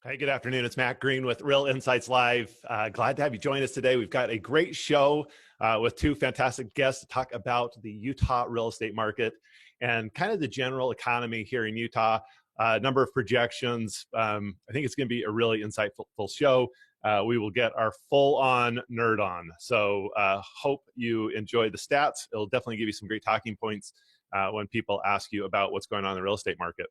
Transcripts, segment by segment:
Hey, good afternoon. It's Matt Green with Real Insights Live. Glad to have you join us today. We've got a great show with two fantastic guests to talk about the Utah real estate market and kind of the general economy here in Utah. Number of projections. I think it's going to be a really insightful show. We will get our full-on nerd on. So hope you enjoy the stats. It'll definitely give you some great talking points when people ask you about what's going on in the real estate market.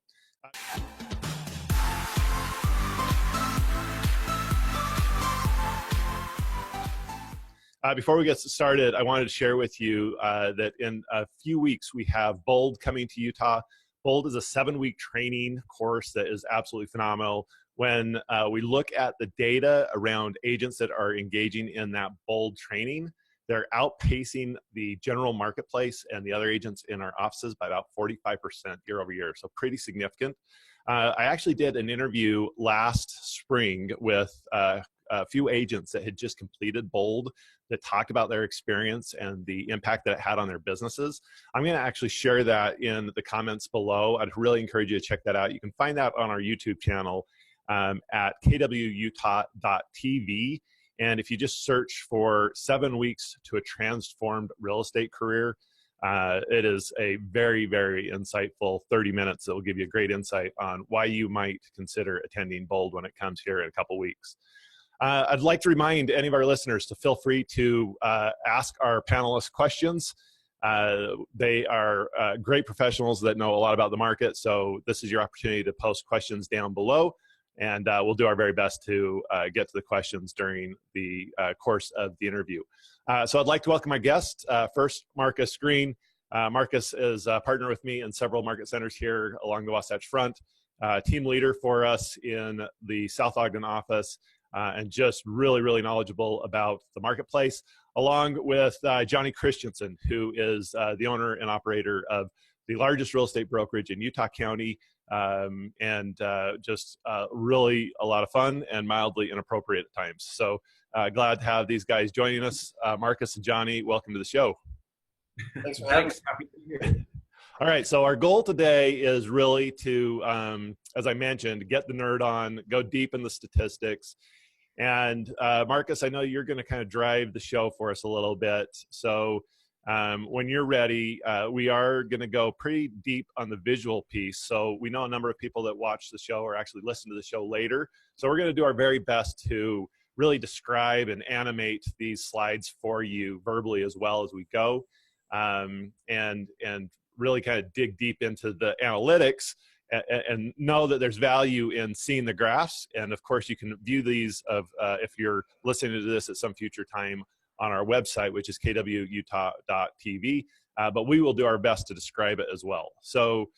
Before we get started, I wanted to share with you that in a few weeks we have Bold coming to Utah. Bold is a 7-week training course that is absolutely phenomenal. When we look at the data around agents that are engaging in that Bold training, they're outpacing the general marketplace and the other agents in our offices by about 45% year over year, so pretty significant. I actually did an interview last spring with a few agents that had just completed Bold that talked about their experience and the impact that it had on their businesses. I'm going to actually share that in the comments below. I'd really encourage you to check that out. You can find that on our YouTube channel at kwutah.tv. And if you just search for 7 weeks to a transformed real estate career, it is a very, very insightful 30 minutes that will give you a great insight on why you might consider attending Bold when it comes here in a couple weeks. I'd like to remind any of our listeners to feel free to ask our panelists questions. They are great professionals that know a lot about the market, so this is your opportunity to post questions down below, and we'll do our very best to get to the questions during the course of the interview. So I'd like to welcome my guest. First, Marcus Green. Marcus is a partner with me in several market centers here along the Wasatch Front, team leader for us in the South Ogden office, and just really, really knowledgeable about the marketplace, along with Jonny Christensen, who is the owner and operator of the largest real estate brokerage in Utah County, and just really a lot of fun and mildly inappropriate at times. So glad to have these guys joining us. Marcus and Jonny, welcome to the show. Thanks for having us. Happy to be here. All right, so our goal today is really to, as I mentioned, get the nerd on, go deep in the statistics. And Marcus, I know you're going to kind of drive the show for us a little bit. So when you're ready, we are going to go pretty deep on the visual piece. So we know a number of people that watch the show or actually listen to the show later. So we're going to do our very best to really describe and animate these slides for you verbally as well as we go, and really kind of dig deep into the analytics and know that there's value in seeing the graphs. And of course, you can view these if you're listening to this at some future time on our website, which is kwutah.tv. But we will do our best to describe it as well. So,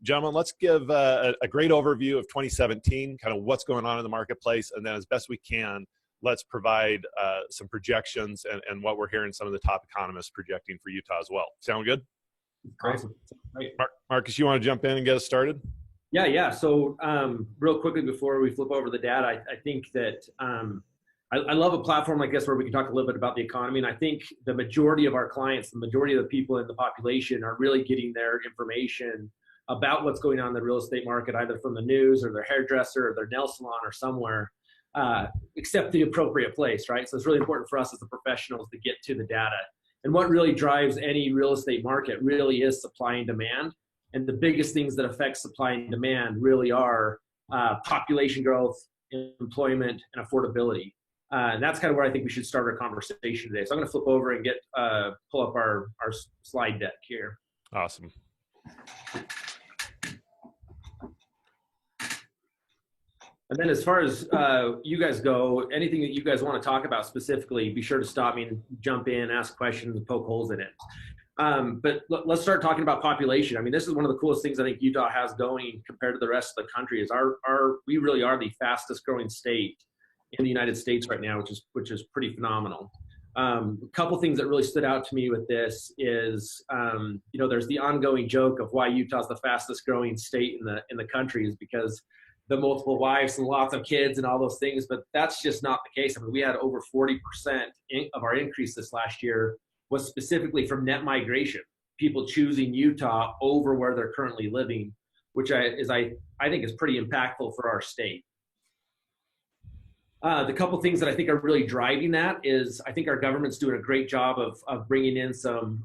gentlemen, let's give a great overview of 2017, kind of what's going on in the marketplace. And then as best we can, let's provide some projections and what we're hearing some of the top economists projecting for Utah as well. Sound good? Great. Marcus, you want to jump in and get us started? Yeah. So real quickly before we flip over the data, I think that I love a platform like this where we can talk a little bit about the economy. And I think the majority of our clients, the majority of the people in the population are really getting their information about what's going on in the real estate market, either from the news or their hairdresser or their nail salon or somewhere, except the appropriate place, right? So it's really important for us as the professionals to get to the data. And what really drives any real estate market really is supply and demand. And the biggest things that affect supply and demand really are population growth, employment, and affordability. And that's kind of where I think we should start our conversation today. So I'm going to flip over and pull up our slide deck here. Awesome. And then as far as you guys go, anything that you guys want to talk about specifically, be sure to stop me and jump in, ask questions, and poke holes in it. But let's start talking about population. I mean, this is one of the coolest things I think Utah has going compared to the rest of the country is we really are the fastest growing state in the United States right now, which is pretty phenomenal. A couple things that really stood out to me with this is, there's the ongoing joke of why Utah's the fastest growing state in the country is because the multiple wives and lots of kids and all those things, but that's just not the case. I mean, we had over 40% of our increase this last year was specifically from net migration, people choosing Utah over where they're currently living, which I think is pretty impactful for our state. The couple things that I think are really driving that is I think our government's doing a great job of bringing in some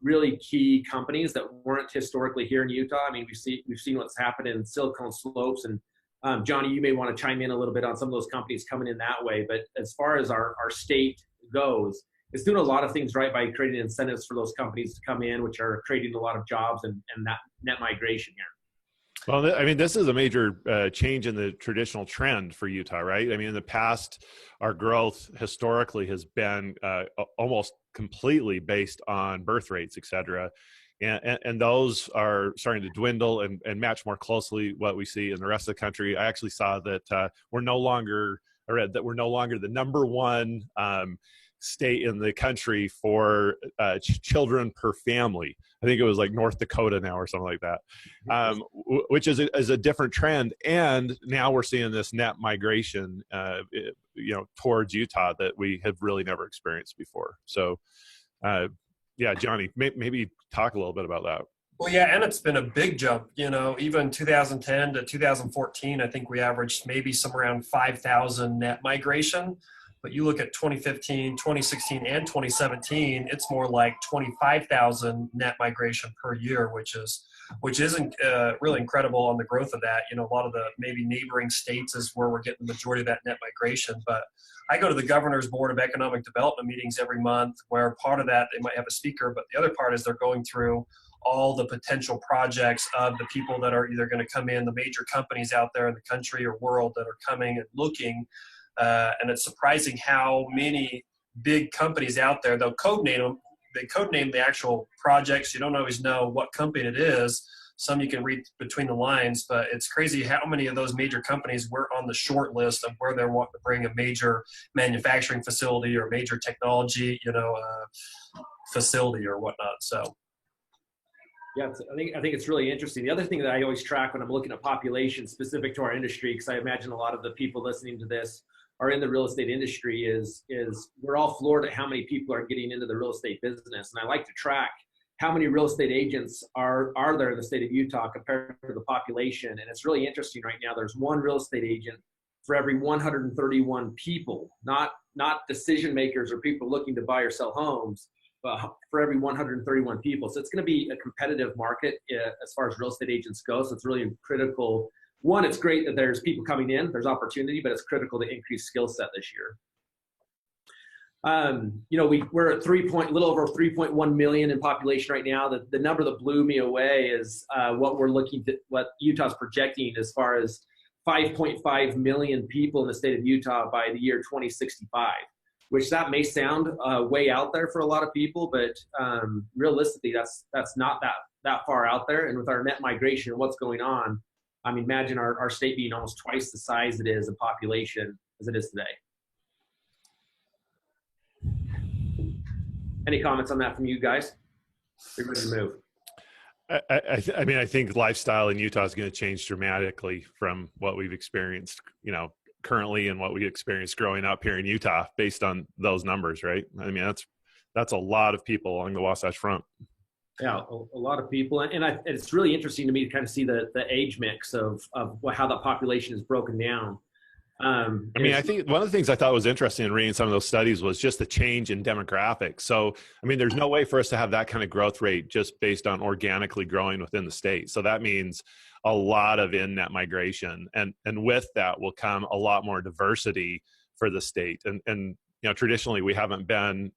really key companies that weren't historically here in Utah. I mean, we've seen what's happened in Silicon Slopes, and Jonny, you may want to chime in a little bit on some of those companies coming in that way. But as far as our state goes, it's doing a lot of things right by creating incentives for those companies to come in, which are creating a lot of jobs and that net migration here. Well, I mean, this is a major change in the traditional trend for Utah, right? I mean, in the past, our growth historically has been almost completely based on birth rates, et cetera. And those are starting to dwindle and match more closely what we see in the rest of the country. I actually saw that we're no longer the number one state in the country for children per family. I think it was like North Dakota now or something like that, which is a different trend. And now we're seeing this net migration, towards Utah that we have really never experienced before. So, yeah, Jonny, maybe talk a little bit about that. Well, yeah, and it's been a big jump. Even 2010 to 2014, I think we averaged maybe somewhere around 5,000 net migration. But you look at 2015, 2016, and 2017, it's more like 25,000 net migration per year, which is really incredible on the growth of that. A lot of the maybe neighboring states is where we're getting the majority of that net migration. But I go to the Governor's Board of Economic Development meetings every month, where part of that, they might have a speaker, but the other part is they're going through all the potential projects of the people that are either going to come in, the major companies out there in the country or world that are coming and looking. And it's surprising how many big companies out there, they'll codename them. They codename the actual projects. You don't always know what company it is. Some you can read between the lines, but it's crazy how many of those major companies were on the short list of where they're wanting to bring a major manufacturing facility or major technology, facility or whatnot. So. Yeah, I think it's really interesting. The other thing that I always track when I'm looking at population specific to our industry, because I imagine a lot of the people listening to this are in the real estate industry, is we're all floored at how many people are getting into the real estate business. And I like to track how many real estate agents are there in the state of Utah compared to the population. And it's really interesting right now. There's one real estate agent for every 131 people, not decision makers or people looking to buy or sell homes, for every 131 people. So it's going to be a competitive market as far as real estate agents go. So it's really critical. One, it's great that there's people coming in, there's opportunity, but it's critical to increase skill set this year. We're at little over 3.1 million in population right now. The number that blew me away is what Utah's projecting as far as 5.5 million people in the state of Utah by the year 2065. Which that may sound way out there for a lot of people, but realistically, that's not that far out there. And with our net migration and what's going on, I mean, imagine our state being almost twice the size it is in population as it is today. Any comments on that from you guys? You're ready to move. I think lifestyle in Utah is going to change dramatically from what we've experienced, currently and what we experienced growing up here in Utah based on those numbers, right? I mean, that's a lot of people along the Wasatch Front. Yeah, a lot of people. And it's really interesting to me to kind of see the age mix of how that population is broken down. I think one of the things I thought was interesting in reading some of those studies was just the change in demographics. So, I mean, there's no way for us to have that kind of growth rate just based on organically growing within the state. So that means a lot of in-net migration. And with that will come a lot more diversity for the state. And traditionally we haven't been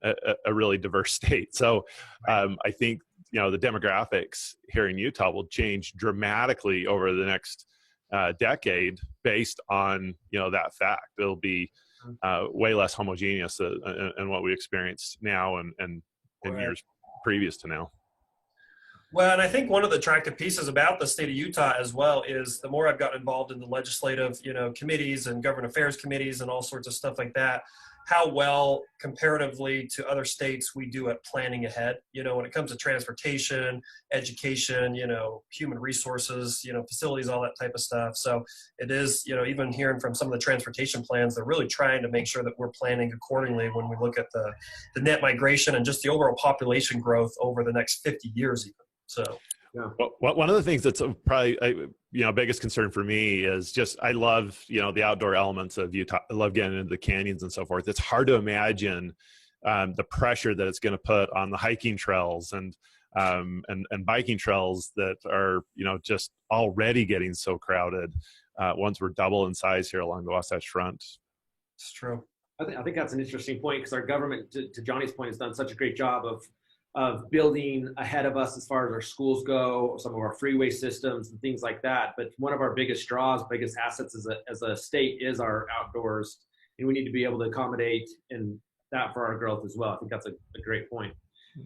a really diverse state. So I think, the demographics here in Utah will change dramatically over the next decade based on that fact. It'll be way less homogeneous than what we experience now and years previous to now. Well, and I think one of the attractive pieces about the state of Utah as well is the more I've gotten involved in the legislative, committees and government affairs committees and all sorts of stuff like that, how well comparatively to other states we do at planning ahead, when it comes to transportation, education, human resources, facilities, all that type of stuff. So it is, even hearing from some of the transportation plans, they're really trying to make sure that we're planning accordingly when we look at the net migration and just the overall population growth over the next 50 years even. So. Well, one of the things that's probably biggest concern for me is just I love the outdoor elements of Utah. I love getting into the canyons and so forth. It's hard to imagine the pressure that it's going to put on the hiking trails and biking trails that are just already getting so crowded. Once we're double in size here along the Wasatch Front. It's true. I think that's an interesting point because our government, to Johnny's point, has done such a great job of building ahead of us as far as our schools go, some of our freeway systems and things like that. But one of our biggest draws, biggest assets as a state is our outdoors, and we need to be able to accommodate in that for our growth as well. I think that's a great point.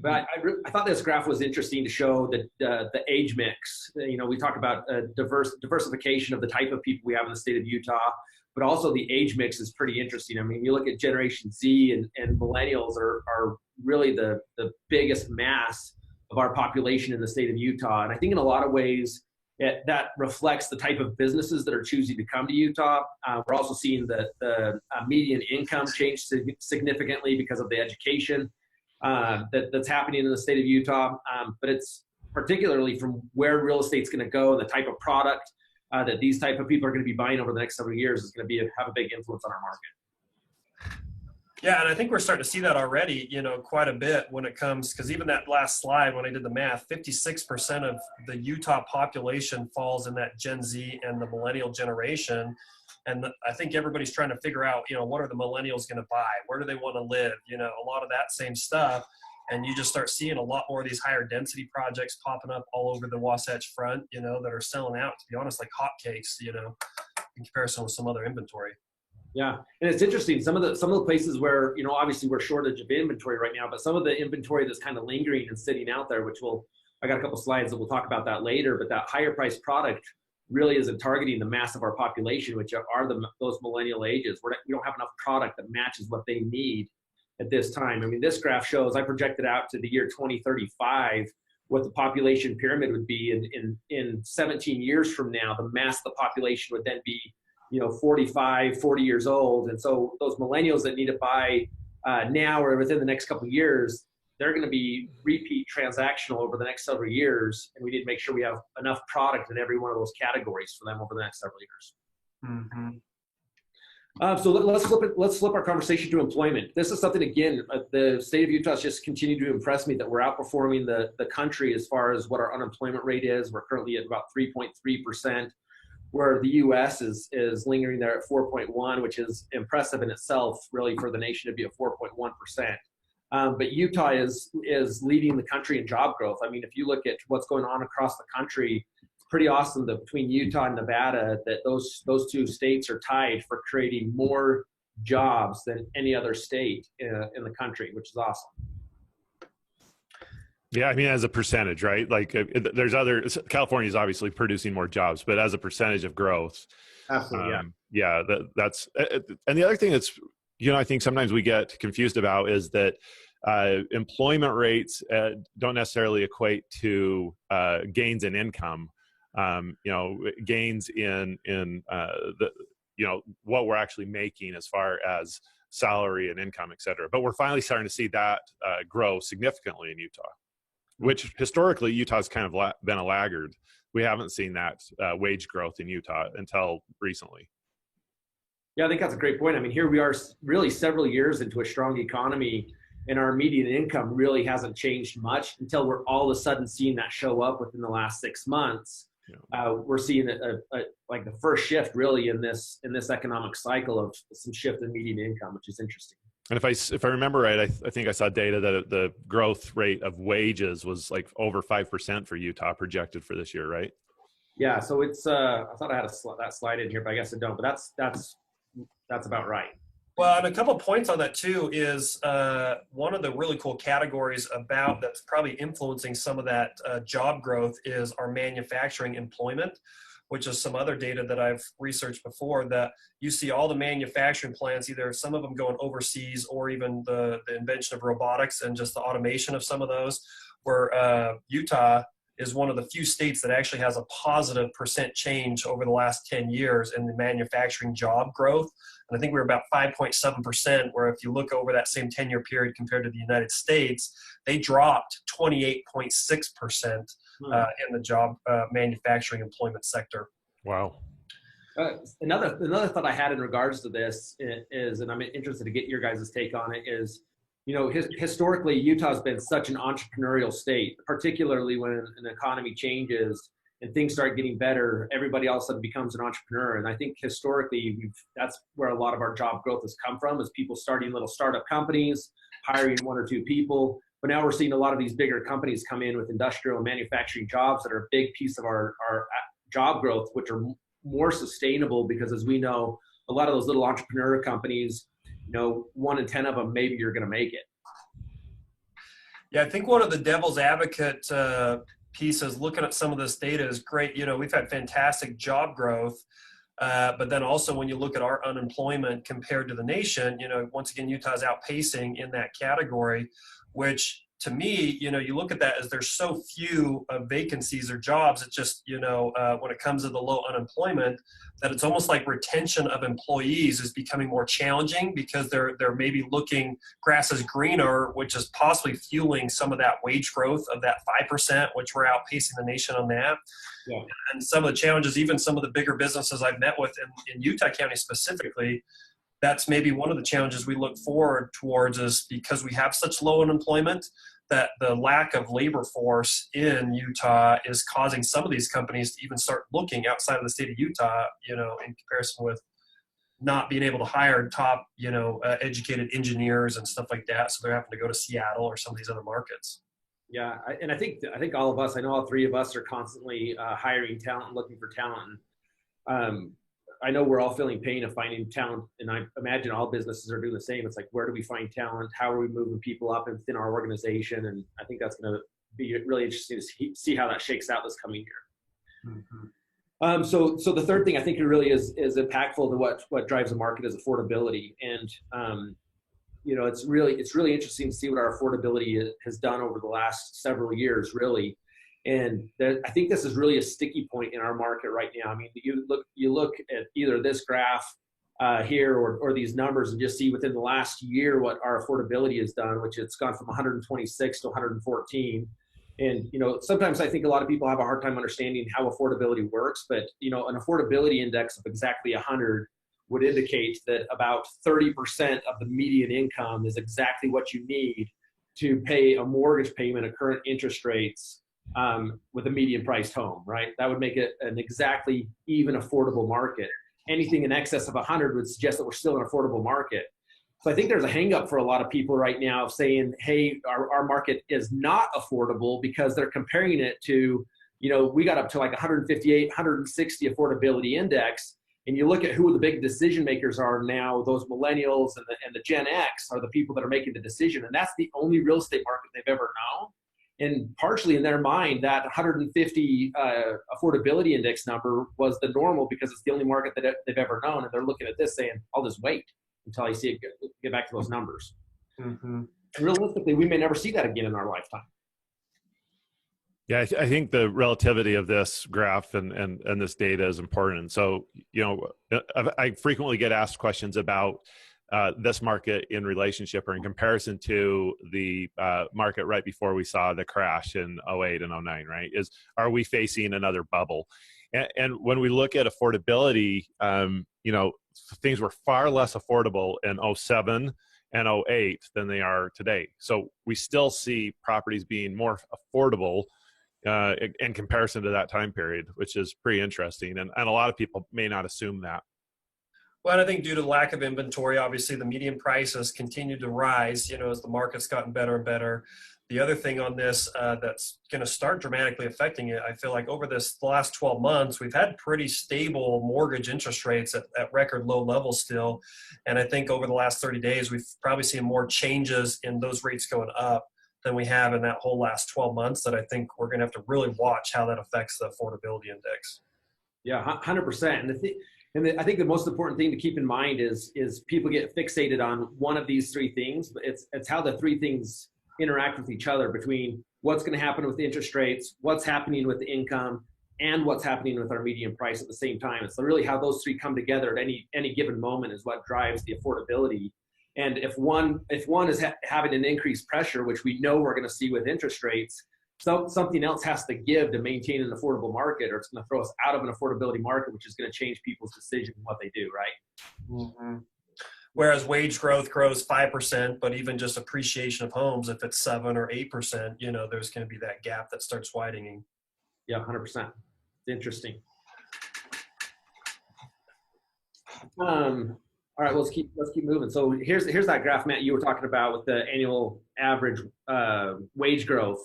But I thought this graph was interesting to show that the age mix. We talk about diversification of the type of people we have in the state of Utah, but also the age mix is pretty interesting. I mean, you look at Generation Z and millennials are really the biggest mass of our population in the state of Utah. And I think in a lot of ways that reflects the type of businesses that are choosing to come to Utah. We're also seeing the median income change significantly because of the education that's happening in the state of Utah. But it's particularly from where real estate's going to go and the type of product that these type of people are going to be buying over the next several years is going to have a big influence on our market. Yeah, and I think we're starting to see that already, quite a bit when it comes, because even that last slide, when I did the math, 56% of the Utah population falls in that Gen Z and the millennial generation. And I think everybody's trying to figure out, what are the millennials going to buy? Where do they want to live? A lot of that same stuff. And you just start seeing a lot more of these higher density projects popping up all over the Wasatch Front, that are selling out, to be honest, like hotcakes, in comparison with some other inventory. Yeah, and it's interesting. Some of the places where obviously we're shortage of inventory right now, but some of the inventory that's kind of lingering and sitting out there, I got a couple slides that we'll talk about that later. But that higher priced product really isn't targeting the mass of our population, which are those millennial ages. We don't have enough product that matches what they need at this time. I mean, this graph shows I projected out to the year 2035 what the population pyramid would be in 17 years from now. The mass of the population would then be 45, 40 years old. And so those millennials that need to buy now or within the next couple of years, they're going to be repeat transactional over the next several years. And we need to make sure we have enough product in every one of those categories for them over the next several years. Mm-hmm. So let's flip our conversation to employment. This is something, again, the state of Utah has just continued to impress me that we're outperforming the country as far as what our unemployment rate is. We're currently at about 3.3%. where the U.S. is lingering there at 4.1, which is impressive in itself, really, for the nation to be at 4.1%. But Utah is leading the country in job growth. I mean, if you look at what's going on across the country, it's pretty awesome that between Utah and Nevada, that those two states are tied for creating more jobs than any other state in the country, which is awesome. Yeah, I mean, as a percentage, right? Like California is obviously producing more jobs, but as a percentage of growth. Absolutely, yeah. That's, and the other thing that's, I think sometimes we get confused about is that employment rates don't necessarily equate to gains in income, gains in what we're actually making as far as salary and income, et cetera. But we're finally starting to see that grow significantly in Utah, which historically Utah's kind of been a laggard. We haven't seen that wage growth in Utah until recently. Yeah, I think that's a great point. I mean, here we are really several years into a strong economy, and our median income really hasn't changed much until we're all of a sudden seeing that show up within the last 6 months. Yeah. We're seeing like the first shift really in this economic cycle of some shift in median income, which is interesting. And if I remember right, I think I saw data that the growth rate of wages was like over 5% for Utah projected for this year, right? Yeah. So it's I thought I had that slide in here, but I guess I don't. But that's about right. Well, and a couple of points on that too is one of the really cool categories about that's probably influencing some of that job growth is our manufacturing employment, which is some other data that I've researched before, that you see all the manufacturing plants, either some of them going overseas or even the invention of robotics and just the automation of some of those, where Utah is one of the few states that actually has a positive % change over the last 10 years in the manufacturing job growth. And I think we're about 5.7%, where if you look over that same 10-year period compared to the United States, they dropped 28.6%. in the job manufacturing employment sector. Wow. Another thought I had in regards to this is, and I'm interested to get your guys' take on it, is, historically, Utah's been such an entrepreneurial state, particularly when an economy changes and things start getting better, everybody all of a sudden becomes an entrepreneur. And I think historically, that's where a lot of our job growth has come from, is people starting little startup companies, hiring 1 or 2 people. But now we're seeing a lot of these bigger companies come in with industrial and manufacturing jobs that are a big piece of our job growth, which are more sustainable, because as we know, a lot of those little entrepreneur companies, 1 in 10 of them, maybe you're going to make it. Yeah, I think one of the devil's advocate pieces looking at some of this data is great. We've had fantastic job growth, but then also when you look at our unemployment compared to the nation, once again, Utah's outpacing in that category, which to me, you look at that as there's so few vacancies or jobs. It's just, when it comes to the low unemployment, that it's almost like retention of employees is becoming more challenging, because they're maybe looking grass is greener, which is possibly fueling some of that wage growth of that 5%, which we're outpacing the nation on that. Yeah. And some of the challenges, even some of the bigger businesses I've met with in Utah County specifically, that's maybe one of the challenges we look forward towards, is because we have such low unemployment, that the lack of labor force in Utah is causing some of these companies to even start looking outside of the state of Utah, in comparison with not being able to hire top, educated engineers and stuff like that. So they're having to go to Seattle or some of these other markets. Yeah, and I think all of us, I know all 3 of us are constantly hiring talent and looking for talent. I know we're all feeling pain of finding talent, and I imagine all businesses are doing the same. It's like, where do we find talent? How are we moving people up within our organization? And I think that's going to be really interesting to see how that shakes out this coming year. Mm-hmm. So the third thing I think it really is impactful to what drives the market is affordability. And it's really interesting to see what our affordability has done over the last several years, really. And I think this is really a sticky point in our market right now. I mean, you look at either this graph here or these numbers and just see within the last year what our affordability has done, which it's gone from 126 to 114. And, sometimes I think a lot of people have a hard time understanding how affordability works, but, an affordability index of exactly 100 would indicate that about 30% of the median income is exactly what you need to pay a mortgage payment at current interest rates, with a median priced home, right? That would make it an exactly even affordable market. Anything in excess of 100 would suggest that we're still an affordable market. So I think there's a hang up for a lot of people right now of saying, hey, our market is not affordable, because they're comparing it to, we got up to like 158, 160 affordability index. And you look at who the big decision makers are now, those millennials and the Gen X are the people that are making the decision. And that's the only real estate market they've ever known. And partially in their mind, that 150 affordability index number was the normal, because it's the only market that they've ever known. And they're looking at this saying, I'll just wait until I see it get back to those numbers. Mm-hmm. And realistically, we may never see that again in our lifetime. Yeah, I think the relativity of this graph and this data is important. So, I frequently get asked questions about this market in relationship or in comparison to the market right before we saw the crash in 08 and 09, right? Are we facing another bubble? And when we look at affordability, things were far less affordable in 07 and 08 than they are today. So we still see properties being more affordable in comparison to that time period, which is pretty interesting. And a lot of people may not assume that. Well, I think due to lack of inventory, obviously the median price has continued to rise, as the market's gotten better and better. The other thing on this that's going to start dramatically affecting it, I feel like over the last 12 months, we've had pretty stable mortgage interest rates at record low levels still. And I think over the last 30 days, we've probably seen more changes in those rates going up than we have in that whole last 12 months, that I think we're going to have to really watch how that affects the affordability index. Yeah, 100%. And I think the most important thing to keep in mind is people get fixated on one of these 3 things, but it's how the 3 things interact with each other, between what's going to happen with interest rates, what's happening with the income, and what's happening with our median price at the same time. It's really how those 3 come together at any given moment is what drives the affordability. And if one is having an increased pressure, which we know we're going to see with interest rates, something else has to give to maintain an affordable market, or it's going to throw us out of an affordability market, which is going to change people's decision in what they do, right? Mm-hmm. Whereas wage growth grows 5%, but even just appreciation of homes, if it's 7 or 8%, there's going to be that gap that starts widening. Yeah, 100%. It's interesting. All right, let's keep moving. So here's that graph, Matt, you were talking about with the annual average wage growth,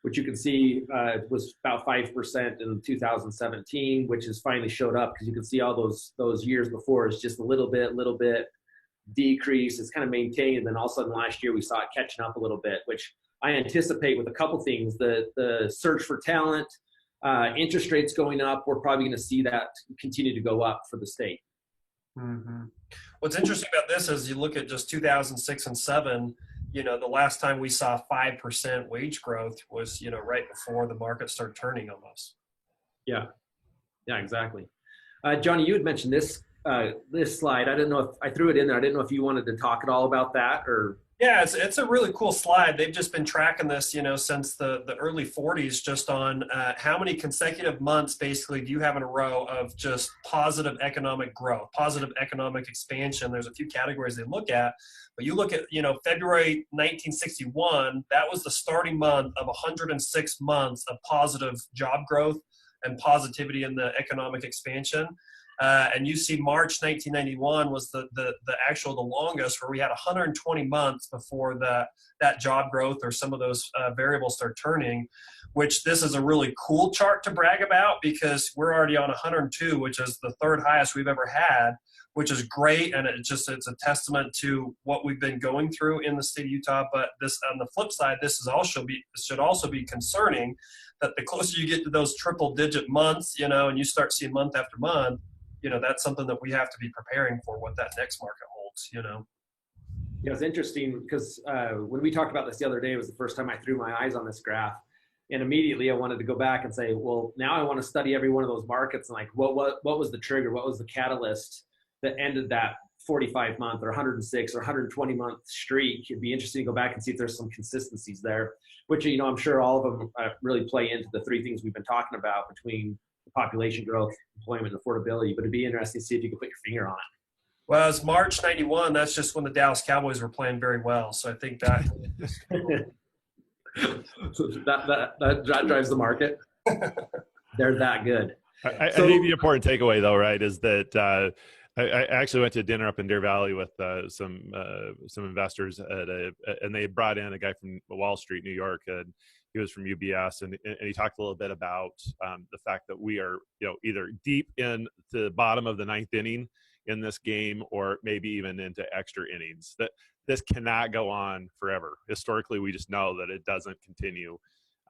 which you can see was about 5% in 2017, which has finally showed up, because you can see all those years before is just a little bit decrease. It's kind of maintained, and then all of a sudden last year we saw it catching up a little bit, which I anticipate with a couple things. The search for talent, interest rates going up, we're probably going to see that continue to go up for the state. Mm-hmm. What's interesting about this is you look at just 2006 and 7, the last time we saw 5% wage growth was, right before the market started turning almost. Yeah, exactly. Jonny, you had mentioned this slide. I didn't know if I threw it in there. I didn't know if you wanted to talk at all about that, or. Yeah, it's a really cool slide. They've just been tracking this, since the early 40s, just on how many consecutive months basically do you have in a row of just positive economic growth, positive economic expansion. There's a few categories they look at, but you look at, February 1961, that was the starting month of 106 months of positive job growth and positivity in the economic expansion. And you see March 1991 was the longest, where we had 120 months before that job growth or some of those variables start turning, which this is a really cool chart to brag about, because we're already on 102, which is the third highest we've ever had, which is great. And it's a testament to what we've been going through in the state of Utah. But this, on the flip side, should also be concerning, that the closer you get to those triple digit months, and you start seeing month after month, that's something that we have to be preparing for, what that next market holds, Yeah, it's interesting, because when we talked about this the other day, it was the first time I threw my eyes on this graph. And immediately I wanted to go back and say, well, now I want to study every one of those markets, and like, what was the trigger? What was the catalyst that ended that 45-month or 106 or 120-month streak? It'd be interesting to go back and see if there's some consistencies there, which, I'm sure all of them really play into the three things we've been talking about between population growth, employment, and affordability. But it'd be interesting to see if you could put your finger on it. Well, it's March 91. That's just when the Dallas Cowboys were playing very well. So I think that so that drives the market. They're that good. I think the important takeaway, though, right, is that I actually went to dinner up in Deer Valley with some investors and they brought in a guy from Wall Street, New York, and he was from UBS, and he talked a little bit about the fact that we are, either deep in the bottom of the ninth inning in this game, or maybe even into extra innings. That this cannot go on forever. Historically, we just know that it doesn't continue,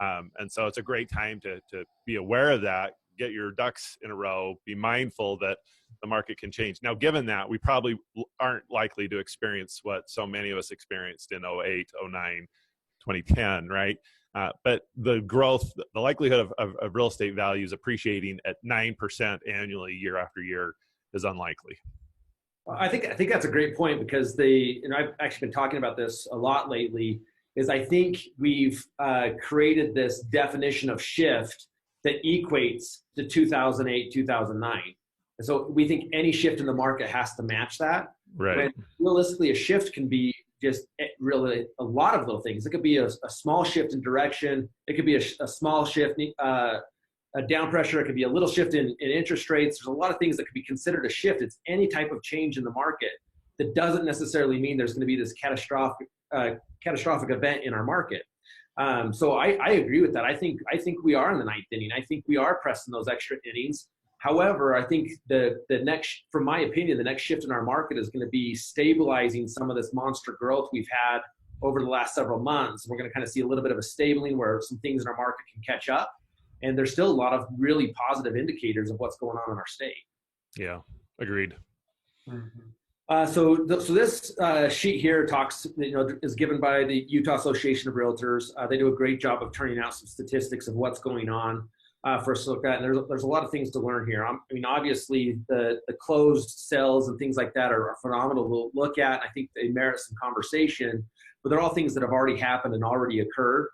and so it's a great time to be aware of that. Get your ducks in a row. Be mindful that the market can change. Now, given that, we probably aren't likely to experience what so many of us experienced in 08, 09, 2010, right? But the growth, the likelihood of real estate values appreciating at 9% annually year after year is unlikely. I think that's a great point, because I've actually been talking about this a lot lately, is I think we've created this definition of shift that equates to 2008, 2009. And so we think any shift in the market has to match that. Right. When realistically, a shift can be just really a lot of those things. It could be a small shift in direction. It could be a small shift, a down pressure. It could be a little shift in interest rates. There's a lot of things that could be considered a shift. It's any type of change in the market that doesn't necessarily mean there's going to be this catastrophic event in our market. So I agree with that. I think we are in the ninth inning. I think we are pressing those extra innings. However, I think the next, from my opinion, the next shift in our market is going to be stabilizing some of this monster growth we've had over the last several months. We're going to kind of see a little bit of a stabling where some things in our market can catch up. And there's still a lot of really positive indicators of what's going on in our state. Yeah, agreed. Mm-hmm. So this sheet here talks, is given by the Utah Association of Realtors. They do a great job of turning out some statistics of what's going on for us to look at. And there's a lot of things to learn here. I mean, obviously the closed sales and things like that are phenomenal to look at. I think they merit some conversation, but they're all things that have already happened and already occurred.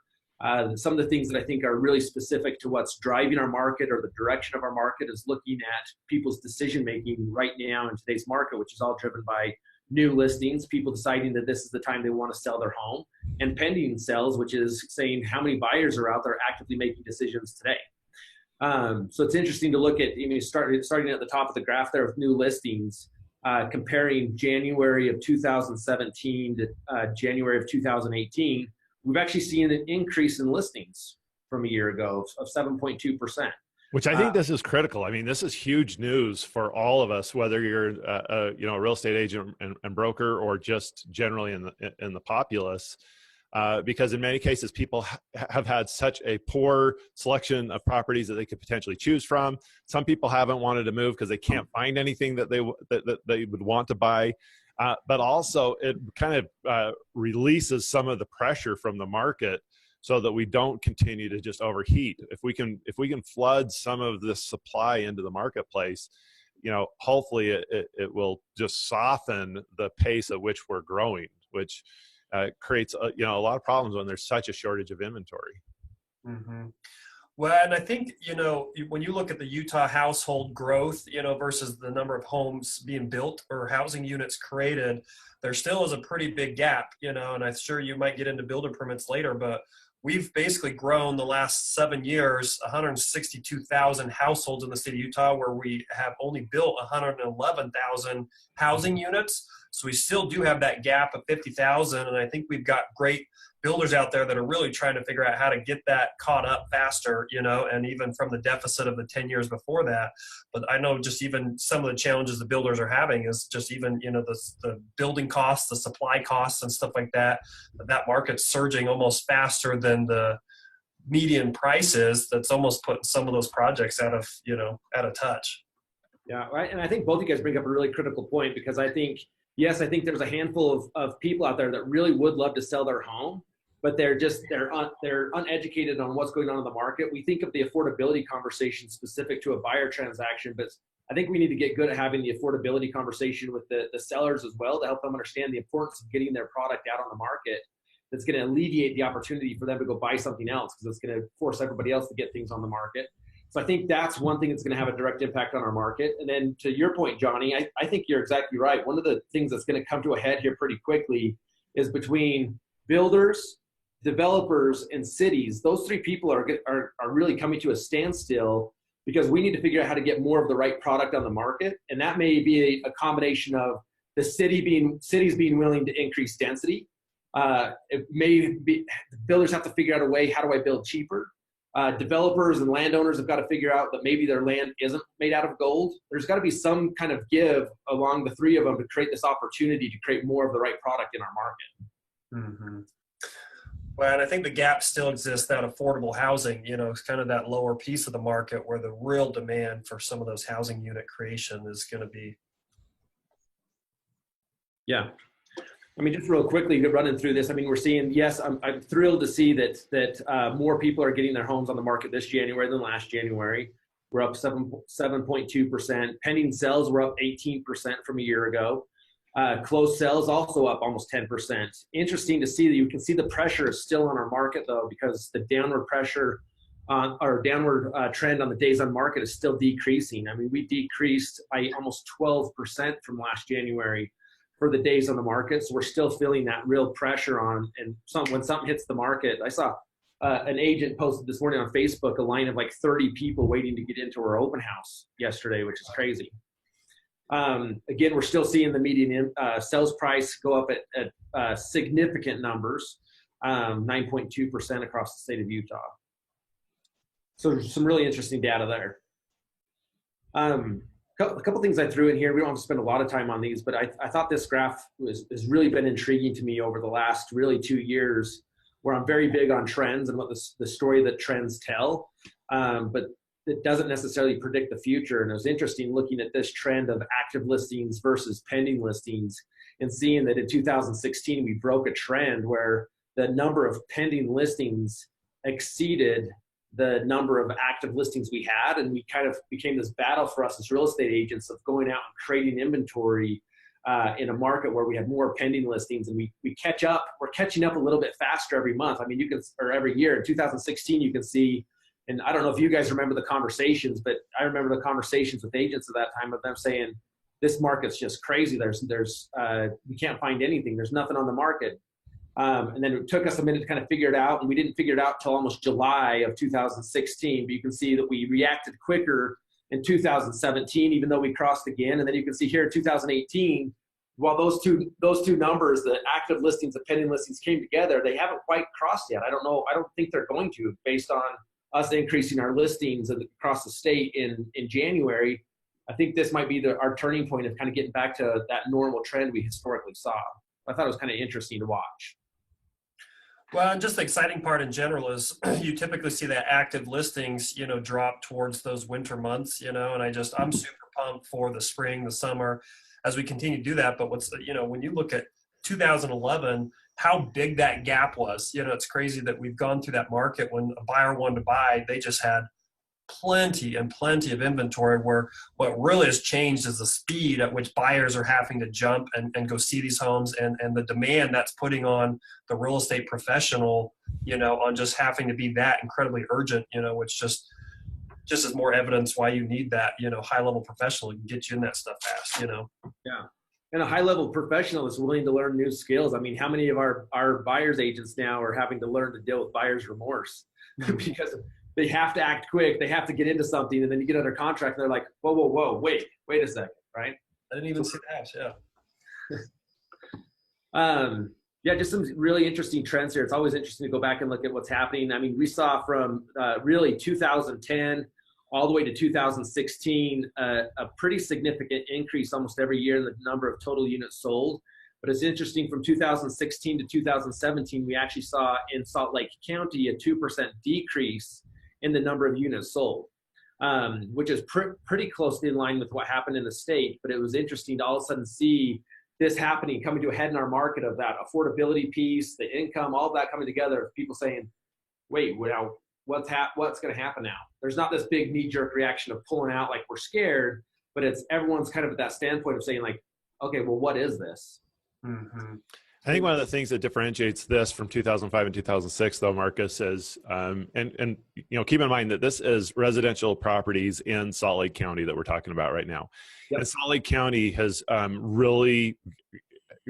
Some of the things that I think are really specific to what's driving our market or the direction of our market is looking at people's decision making right now in today's market, which is all driven by new listings, people deciding that this is the time they want to sell their home, and pending sales, which is saying how many buyers are out there actively making decisions today. So it's interesting to look at, starting at the top of the graph there with new listings, comparing January of 2017 to January of 2018, we've actually seen an increase in listings from a year ago of 7.2%. Which I think this is critical. I mean, this is huge news for all of us, whether you're a real estate agent and broker or just generally in the populace, because in many cases people have had such a poor selection of properties that they could potentially choose from. Some people haven't wanted to move because they can't find anything that they would want to buy. But also it kind of releases some of the pressure from the market, so that we don't continue to just overheat. If we can flood some of this supply into the marketplace, hopefully it will just soften the pace at which we're growing, which creates a lot of problems when there's such a shortage of inventory. Mm-hmm. Well, and I think, when you look at the Utah household growth, versus the number of homes being built or housing units created, there still is a pretty big gap, and I'm sure you might get into builder permits later, but we've basically grown the last 7 years, 162,000 households in the state of Utah, where we have only built 111,000 housing units. So we still do have that gap of 50,000. And I think we've got great builders out there that are really trying to figure out how to get that caught up faster, and even from the deficit of the 10 years before that. But I know just even some of the challenges the builders are having is just even, the building costs, the supply costs and stuff like that. That market's surging almost faster than the median prices. That's almost putting some of those projects out of touch. Yeah, right. And I think both of you guys bring up a really critical point, because I think there's a handful of people out there that really would love to sell their home, but they're uneducated on what's going on in the market. We think of the affordability conversation specific to a buyer transaction, but I think we need to get good at having the affordability conversation with the sellers as well, to help them understand the importance of getting their product out on the market. That's going to alleviate the opportunity for them to go buy something else, because it's going to force everybody else to get things on the market. So I think that's one thing that's going to have a direct impact on our market. And then to your point, Jonny, I think you're exactly right. One of the things that's going to come to a head here pretty quickly is between builders, developers, and cities. Those three people are really coming to a standstill, because we need to figure out how to get more of the right product on the market. And that may be a combination of the cities being willing to increase density. It may be builders have to figure out a way, how do I build cheaper? Developers and landowners have got to figure out that maybe their land isn't made out of gold. There's got to be some kind of give along the three of them to create this opportunity to create more of the right product in our market. Mm-hmm. Well, and I think the gap still exists, that affordable housing, it's kind of that lower piece of the market where the real demand for some of those housing unit creation is going to be. Yeah. Just real quickly, running through this, we're seeing, yes, I'm thrilled to see that more people are getting their homes on the market this January than last January. We're up 7.2%. Pending sales were up 18% from a year ago. Closed sales also up almost 10%. Interesting to see that you can see the pressure is still on our market, though, because the downward pressure or downward trend on the days on market is still decreasing. We decreased by almost 12% from last January for the days on the market. So we're still feeling that real pressure on, and when something hits the market. I saw an agent posted this morning on Facebook a line of like 30 people waiting to get into our open house yesterday, which is crazy. Again, we're still seeing the median sales price go up at significant numbers, 9.2% across the state of Utah. So there's some really interesting data there. A couple things I threw in here. We don't have to spend a lot of time on these, but I thought this graph has really been intriguing to me over the last really 2 years, where I'm very big on trends and what the story that trends tell, but it doesn't necessarily predict the future. And it was interesting looking at this trend of active listings versus pending listings and seeing that in 2016, we broke a trend where the number of pending listings exceeded the number of active listings we had, and we kind of became this battle for us as real estate agents of going out and creating inventory in a market where we had more pending listings, and we're catching up a little bit faster every month. I mean, or every year. In 2016, you can see, and I don't know if you guys remember the conversations, but I remember the conversations with agents at that time of them saying, this market's just crazy. We can't find anything. There's nothing on the market. And then it took us a minute to kind of figure it out, and we didn't figure it out till almost July of 2016. But you can see that we reacted quicker in 2017, even though we crossed again. And then you can see here in 2018, while those two numbers, the active listings, the pending listings, came together, they haven't quite crossed yet. I don't know. I don't think they're going to, based on us increasing our listings across the state in January. I think this might be our turning point of kind of getting back to that normal trend we historically saw. I thought it was kind of interesting to watch. Well, and just the exciting part in general is you typically see that active listings, drop towards those winter months, and I'm super pumped for the spring, the summer, as we continue to do that. But when you look at 2011, how big that gap was, it's crazy that we've gone through that market when a buyer wanted to buy, they just had plenty of inventory, where what really has changed is the speed at which buyers are having to jump and go see these homes, and the demand that's putting on the real estate professional, on just having to be that incredibly urgent, which just is more evidence why you need that, high level professional who can get you in that stuff fast, Yeah. And a high level professional is willing to learn new skills. I mean, how many of our buyers agents now are having to learn to deal with buyer's remorse because they have to act quick. They have to get into something, and then you get under contract, and they're like, whoa, wait a second, right? I didn't even see that. Yeah. Yeah, just some really interesting trends here. It's always interesting to go back and look at what's happening. I mean, we saw from really 2010 all the way to 2016 a pretty significant increase almost every year in the number of total units sold. But it's interesting, from 2016 to 2017, we actually saw in Salt Lake County a 2% decrease in the number of units sold, which is pretty closely in line with what happened in the state. But it was interesting to all of a sudden see this happening, coming to a head in our market, of that affordability piece, the income, all of that coming together, of people saying, wait, now what's going to happen now? There's not this big knee-jerk reaction of pulling out like we're scared, but it's everyone's kind of at that standpoint of saying like, okay, well, what is this? Mm-hmm. I think one of the things that differentiates this from 2005 and 2006, though, Marcus, is, and keep in mind that this is residential properties in Salt Lake County that we're talking about right now. Yep. And Salt Lake County has really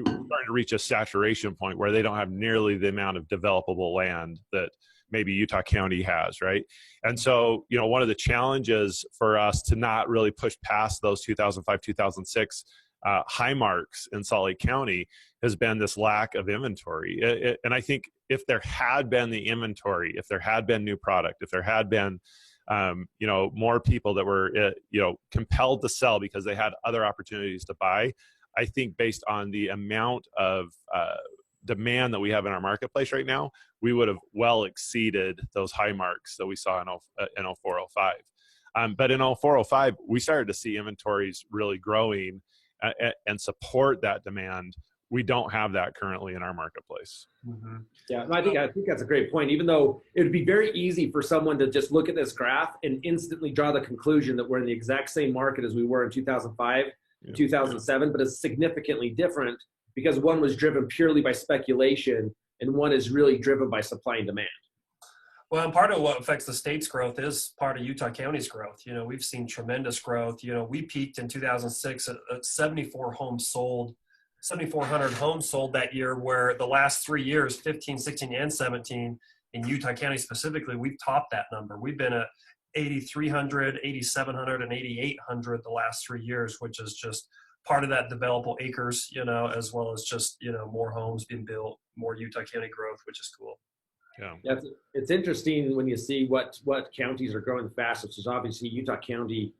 started to reach a saturation point where they don't have nearly the amount of developable land that maybe Utah County has, right? And so, one of the challenges for us to not really push past those 2005, 2006 high marks in Salt Lake County has been this lack of inventory. And I think if there had been the inventory, if there had been new product, if there had been, more people that were, compelled to sell because they had other opportunities to buy, I think based on the amount of demand that we have in our marketplace right now, we would have well exceeded those high marks that we saw in 0405. But in 0405, we started to see inventories really growing and support that demand. We don't have that currently in our marketplace. Mm-hmm. Yeah, I think that's a great point. Even though it would be very easy for someone to just look at this graph and instantly draw the conclusion that we're in the exact same market as we were in 2005, 2007, but it's significantly different because one was driven purely by speculation and one is really driven by supply and demand. Well, and part of what affects the state's growth is part of Utah County's growth. We've seen tremendous growth. We peaked in 2006 at 74 homes sold, 7,400 homes sold that year, where the last 3 years, 15, 16, and 17, in Utah County specifically, we've topped that number. We've been at 8,300, 8,700, and 8,800 the last 3 years, which is just part of that developable acres, as well as just, more homes being built, more Utah County growth, which is cool. Yeah, it's interesting when you see what counties are growing the fastest. Which is obviously Utah County,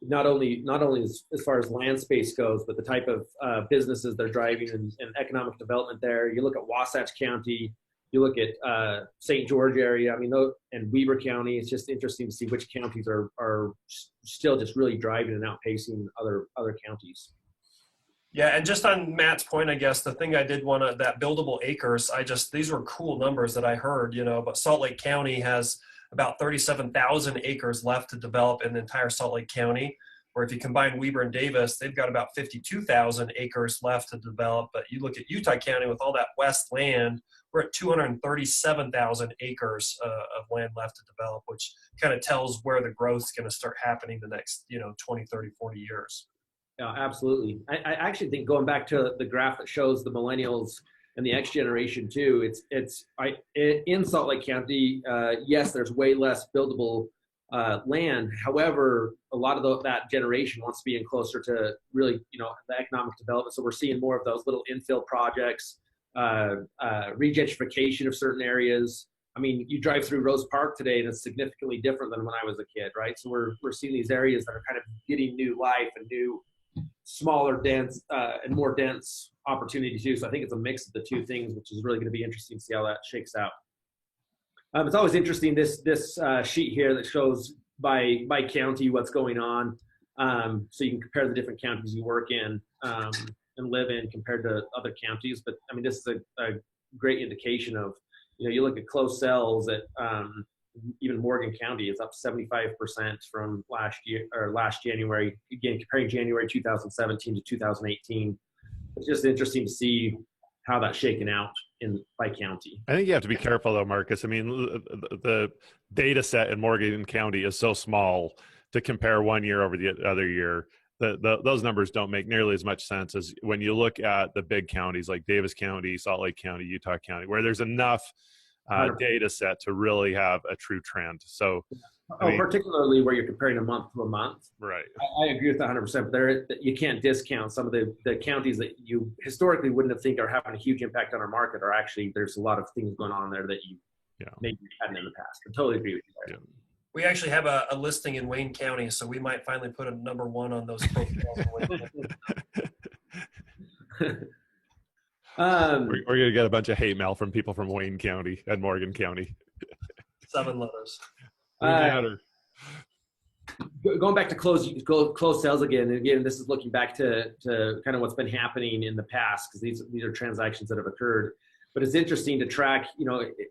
not only as far as land space goes, but the type of businesses they're driving and economic development there. You look at Wasatch County, you look at St. George area. And Weber County. It's just interesting to see which counties are still just really driving and outpacing other counties. Yeah, and just on Matt's point, I guess the thing I did want to, that buildable acres, these were cool numbers that I heard, but Salt Lake County has about 37,000 acres left to develop in the entire Salt Lake County. Or if you combine Weber and Davis, they've got about 52,000 acres left to develop. But you look at Utah County with all that west land, we're at 237,000 acres of land left to develop, which kind of tells where the growth is going to start happening the next, 20, 30, 40 years. Yeah, absolutely. I actually think going back to the graph that shows the millennials and the X generation too, in Salt Lake County, yes, there's way less buildable land. However, a lot of that generation wants to be in closer to really, the economic development. So we're seeing more of those little infill projects, regentrification of certain areas. I mean, you drive through Rose Park today and it's significantly different than when I was a kid, right? So we're seeing these areas that are kind of getting new life and new, smaller, dense, and more dense opportunity too. So I think it's a mix of the two things, which is really going to be interesting to see how that shakes out. It's always interesting, this sheet here that shows by county what's going on. So you can compare the different counties you work in and live in compared to other counties. But I mean, this is a great indication of, you look at closed sales at even Morgan County is up 75% from last year or last January. Again, comparing January 2017 to 2018. It's just interesting to see how that's shaken out by county. I think you have to be careful though, Marcus. I mean, the data set in Morgan County is so small to compare one year over the other year. Those numbers don't make nearly as much sense as when you look at the big counties like Davis County, Salt Lake County, Utah County, where there's enough data set to really have a true trend. So, particularly where you're comparing a month to a month. Right. I agree with 100%. But you can't discount some of the counties that you historically wouldn't have think are having a huge impact on our market. Or actually, there's a lot of things going on there that you maybe hadn't in the past. I totally agree with you there. Yeah. We actually have a listing in Wayne County, so we might finally put a number 1 on those profiles. We're going to get a bunch of hate mail from people from Wayne County and Morgan County. 7 letters. Going back to close sales again, and again, this is looking back to kind of what's been happening in the past, because these are transactions that have occurred. But it's interesting to track,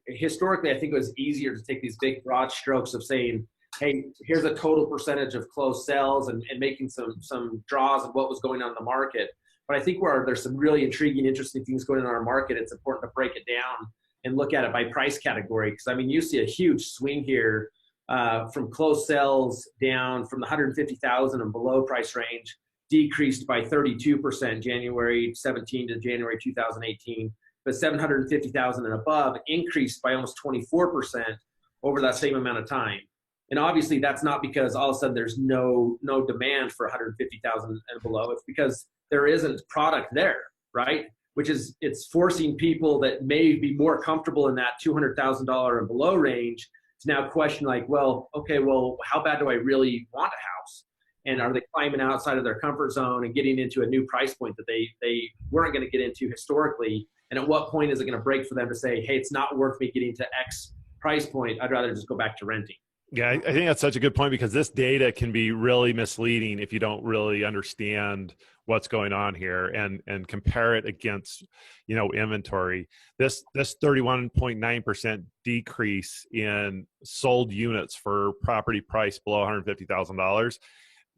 historically, I think it was easier to take these big broad strokes of saying, hey, here's a total percentage of closed sales and making some draws of what was going on in the market. But I think where there's some really intriguing, interesting things going on in our market, it's important to break it down and look at it by price category. Because, I mean, you see a huge swing here from closed sales down from the 150,000 and below price range, decreased by 32% January 17 to January 2018. But 750,000 and above increased by almost 24% over that same amount of time. And obviously that's not because all of a sudden there's no demand for 150,000 and below. It's because there isn't product there, right? It's forcing people that may be more comfortable in that $200,000 and below range to now question like, how bad do I really want a house? And are they climbing outside of their comfort zone and getting into a new price point that they weren't going to get into historically? And at what point is it going to break for them to say, hey, it's not worth me getting to X price point. I'd rather just go back to renting. Yeah, I think that's such a good point, because this data can be really misleading if you don't really understand what's going on here and compare it against, inventory. This 31.9% decrease in sold units for property price below $150,000,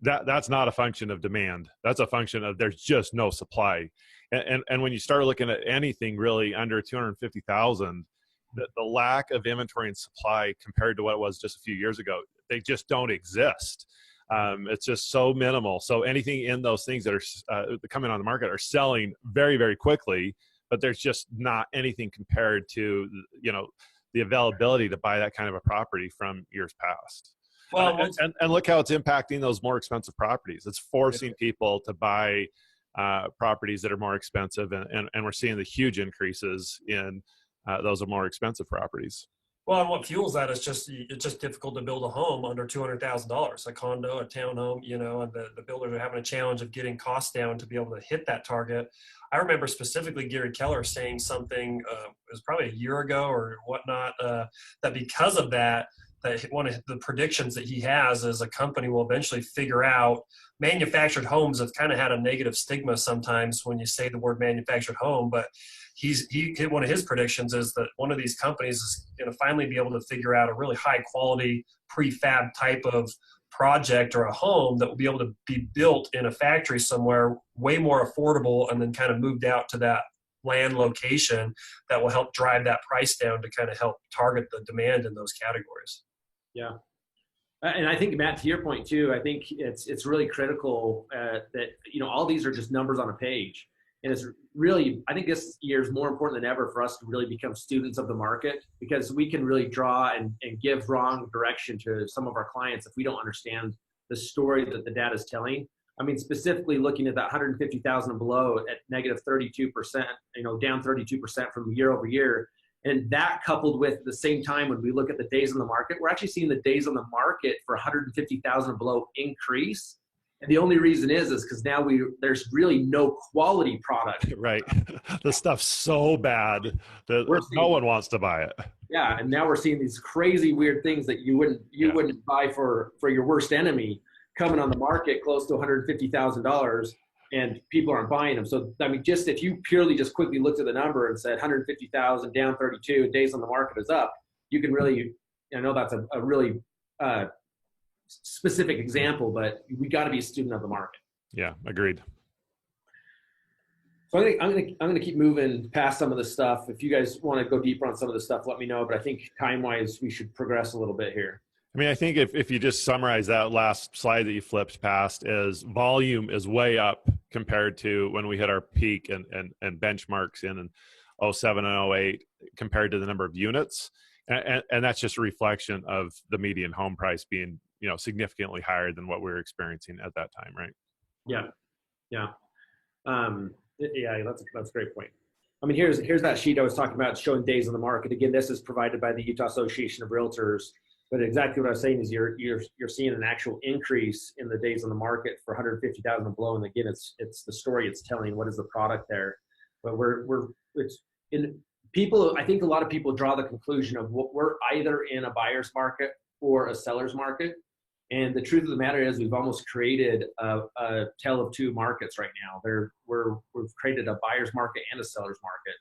that's not a function of demand. That's a function of there's just no supply. And when you start looking at anything really under 250,000, the lack of inventory and supply compared to what it was just a few years ago, they just don't exist. It's just so minimal. So anything in those things that are coming on the market are selling very, very quickly, but there's just not anything compared to, the availability to buy that kind of a property from years past. Well, and look how it's impacting those more expensive properties. It's forcing people to buy properties that are more expensive, and we're seeing the huge increases in those are more expensive properties. Well, and what fuels that is it's just difficult to build a home under $200,000, a condo, a townhome, and the builders are having a challenge of getting costs down to be able to hit that target. I remember specifically Gary Keller saying something, it was probably a year ago or whatnot, that because of that one of the predictions that he has is a company will eventually figure out manufactured homes have kind of had a negative stigma sometimes when you say the word manufactured home, but one of his predictions is that one of these companies is going to finally be able to figure out a really high quality prefab type of project or a home that will be able to be built in a factory somewhere way more affordable and then kind of moved out to that land location that will help drive that price down to kind of help target the demand in those categories. Yeah. And I think, Matt, to your point too, I think it's really critical that, all these are just numbers on a page. And it's really, I think this year is more important than ever for us to really become students of the market, because we can really draw and give wrong direction to some of our clients if we don't understand the story that the data is telling. I mean, specifically looking at that 150,000 and below at negative 32%, down 32% from year over year. And that coupled with the same time when we look at the days on the market, we're actually seeing the days on the market for 150,000 and below increase. And the only reason is because now there's really no quality product. Right. The stuff's so bad that no one wants to buy it. Yeah. And now we're seeing these crazy weird things that you wouldn't buy for your worst enemy coming on the market close to $150,000, and people aren't buying them. So, I mean, just if you purely just quickly looked at the number and said 150,000 down 32, days on the market is up, you can really, I know that's a really specific example, but we got to be a student of the market. Yeah, agreed. So I'm gonna keep moving past some of the stuff. If you guys want to go deeper on some of the stuff, let me know. But I think time-wise, we should progress a little bit here. I mean, I think if you just summarize that last slide that you flipped past, is volume is way up compared to when we hit our peak and benchmarks in 07 and 08 compared to the number of units. And that's just a reflection of the median home price being, significantly higher than what we were experiencing at that time, right? Yeah. Yeah. That's a great point. I mean, here's that sheet I was talking about showing days on the market. Again, this is provided by the Utah Association of Realtors. But exactly what I was saying is you're seeing an actual increase in the days on the market for 150,000 and below. And again, it's the story it's telling. What is the product there? But I think a lot of people draw the conclusion of we're either in a buyer's market or a seller's market. And the truth of the matter is we've almost created a tale of two markets right now. We've created a buyer's market and a seller's market.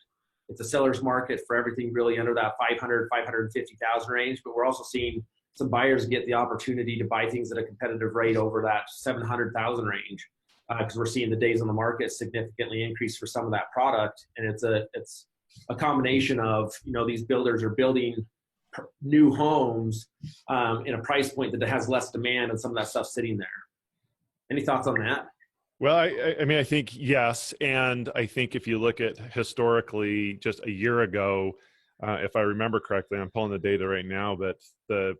It's a seller's market for everything really under that 550,000 range, but we're also seeing some buyers get the opportunity to buy things at a competitive rate over that 700,000 range, because we're seeing the days on the market significantly increase for some of that product. And it's a combination of, these builders are building new homes in a price point that has less demand and some of that stuff sitting there. Any thoughts on that? Well, I mean, I think yes. And I think if you look at historically, just a year ago, if I remember correctly, I'm pulling the data right now, but the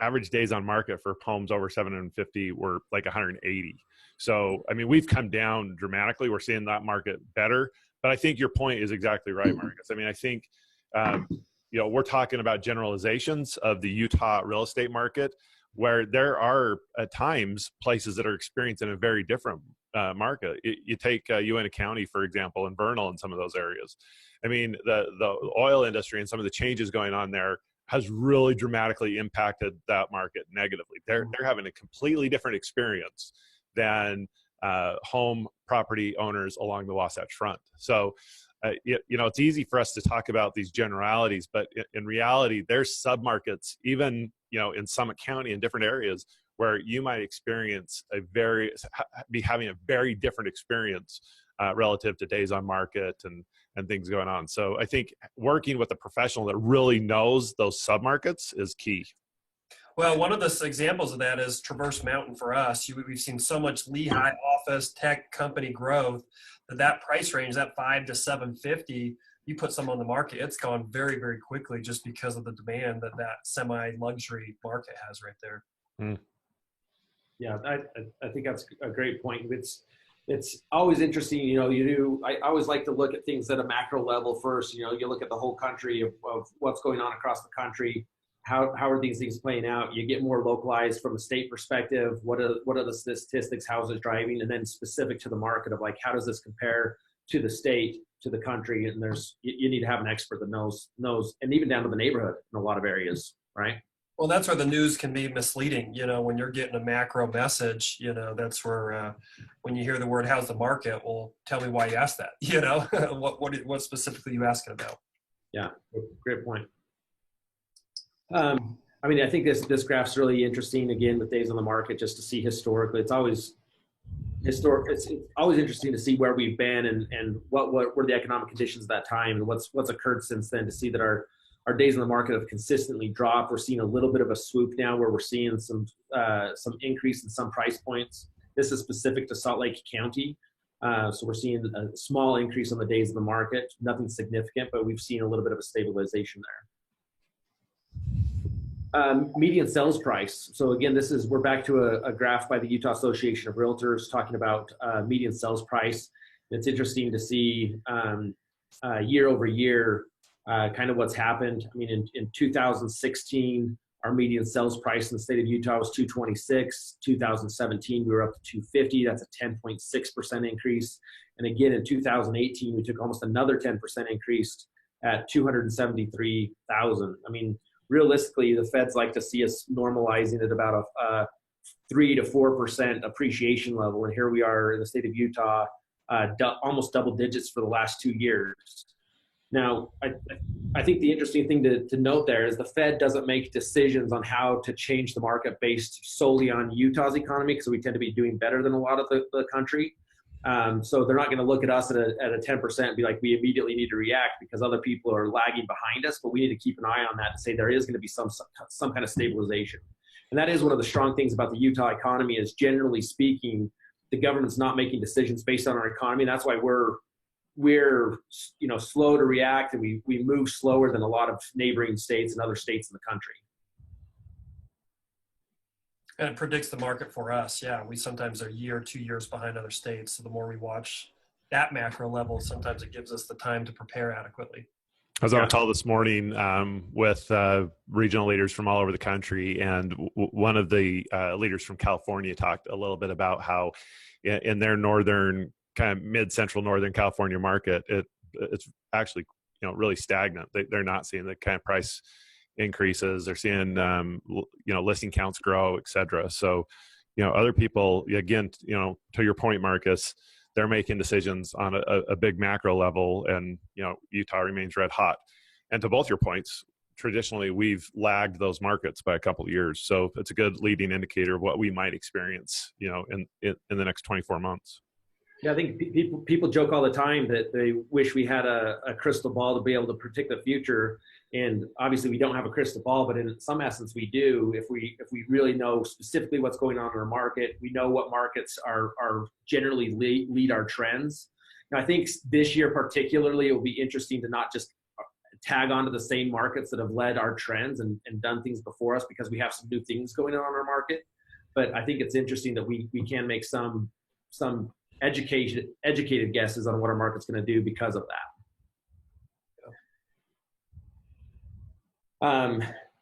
average days on market for homes over 750 were like 180. So, I mean, we've come down dramatically. We're seeing that market better. But I think your point is exactly right, Marcus. I mean, I think, we're talking about generalizations of the Utah real estate market, where there are at times places that are experiencing a very different market. You take Uintah County, for example, and Vernal and some of those areas. I mean, the oil industry and some of the changes going on there has really dramatically impacted that market negatively. They're having a completely different experience than home property owners along the Wasatch Front. So, it's easy for us to talk about these generalities, but in reality, there's submarkets, even, in Summit County in different areas where you might be having a very different experience relative to days on market and things going on. So I think working with a professional that really knows those submarkets is key. Well, one of the examples of that is Traverse Mountain for us. We've seen so much Lehigh office tech company growth that price range, that 5 to 750, you put some on the market, it's gone very, very quickly just because of the demand that semi-luxury market has right there. Mm. Yeah, I think that's a great point. It's always interesting, I always like to look at things at a macro level first. You look at the whole country of what's going on across the country. How are these things playing out? You get more localized from a state perspective. What are the statistics? How is it driving? And then specific to the market of how does this compare to the state, to the country? And you need to have an expert that knows, and even down to the neighborhood in a lot of areas, right? Well, that's where the news can be misleading. When you're getting a macro message, that's where when you hear the word, how's the market? Well, tell me why you asked that, what specifically you asking about? Yeah, great point. I mean, I think this graph's really interesting, again, with days on the market, just to see historically. It's always interesting to see where we've been and what were the economic conditions at that time and what's occurred since then, to see that our days on the market have consistently dropped. We're seeing a little bit of a swoop now where we're seeing some increase in some price points. This is specific to Salt Lake County. So we're seeing a small increase on the days of the market, nothing significant, but we've seen a little bit of a stabilization there. Median sales price. So again, we're back to a graph by the Utah Association of Realtors talking about median sales price. It's interesting to see year over year kind of what's happened. I mean, in 2016, our median sales price in the state of Utah was $226. 2017, we were up to $250. That's a 10.6% increase. And again, in 2018, we took almost another 10% increase at $273,000. I mean, realistically, the Feds like to see us normalizing at about a 3 to 4% appreciation level. And here we are in the state of Utah, almost double digits for the last 2 years. Now, I think the interesting thing to note there is the Fed doesn't make decisions on how to change the market based solely on Utah's economy, because we tend to be doing better than a lot of the country. So they're not going to look at us at a 10% and be like, we immediately need to react because other people are lagging behind us, but we need to keep an eye on that and say there is going to be some kind of stabilization. And that is one of the strong things about the Utah economy is, generally speaking, the government's not making decisions based on our economy. And that's why we're slow to react, and we move slower than a lot of neighboring states and other states in the country. And it predicts the market for us. Yeah, we sometimes are a year, 2 years behind other states. So the more we watch that macro level, sometimes it gives us the time to prepare adequately. I was on a call this morning with regional leaders from all over the country, and one of the leaders from California talked a little bit about how in their northern, kind of mid-central northern California market, it's actually really stagnant. They're not seeing the kind of price increases. They're seeing listing counts grow, et cetera. So other people, again, to your point, Marcus, they're making decisions on a big macro level, and Utah remains red hot. And to both your points, traditionally we've lagged those markets by a couple of years, so it's a good leading indicator of what we might experience in the next 24 months. Yeah, I think people joke all the time that they wish we had a crystal ball to be able to predict the future. And obviously we don't have a crystal ball, but in some essence we do. If we really know specifically what's going on in our market, we know what markets are generally lead our trends. Now, I think this year particularly, it will be interesting to not just tag onto the same markets that have led our trends and done things before us, because we have some new things going on in our market. But I think it's interesting that we can make some educated guesses on what our market's going to do because of that.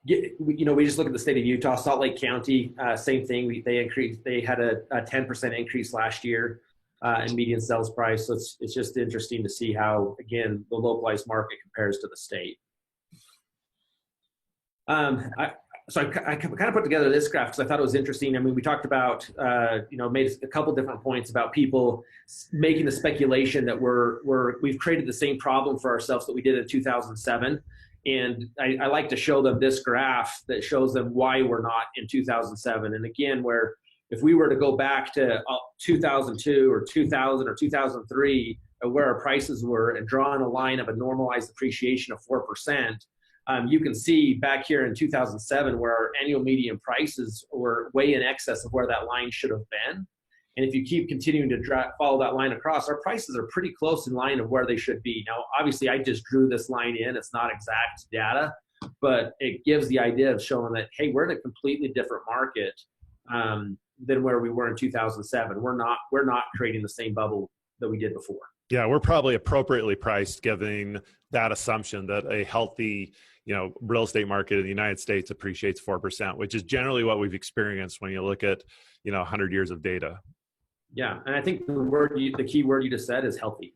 We just look at the state of Utah. Salt Lake County, same thing. They had a 10% increase last year in median sales price. So it's just interesting to see how, again, the localized market compares to the state. So I kind of put together this graph because I thought it was interesting. I mean, we talked about, made a couple different points about people making the speculation that we've created the same problem for ourselves that we did in 2007. And I like to show them this graph that shows them why we're not in 2007. And again, where if we were to go back to 2002 or 2000 or 2003, where our prices were, and draw on a line of a normalized appreciation of 4%, you can see back here in 2007 where our annual median prices were way in excess of where that line should have been. And if you keep continuing to follow that line across, our prices are pretty close in line of where they should be. Now, obviously, I just drew this line in. It's not exact data, but it gives the idea of showing that, hey, we're in a completely different market than where we were in 2007. We're not creating the same bubble that we did before. Yeah, we're probably appropriately priced, given that assumption that a healthy real estate market in the United States appreciates 4%, which is generally what we've experienced when you look at 100 years of data. Yeah, and I think the key word you just said is healthy,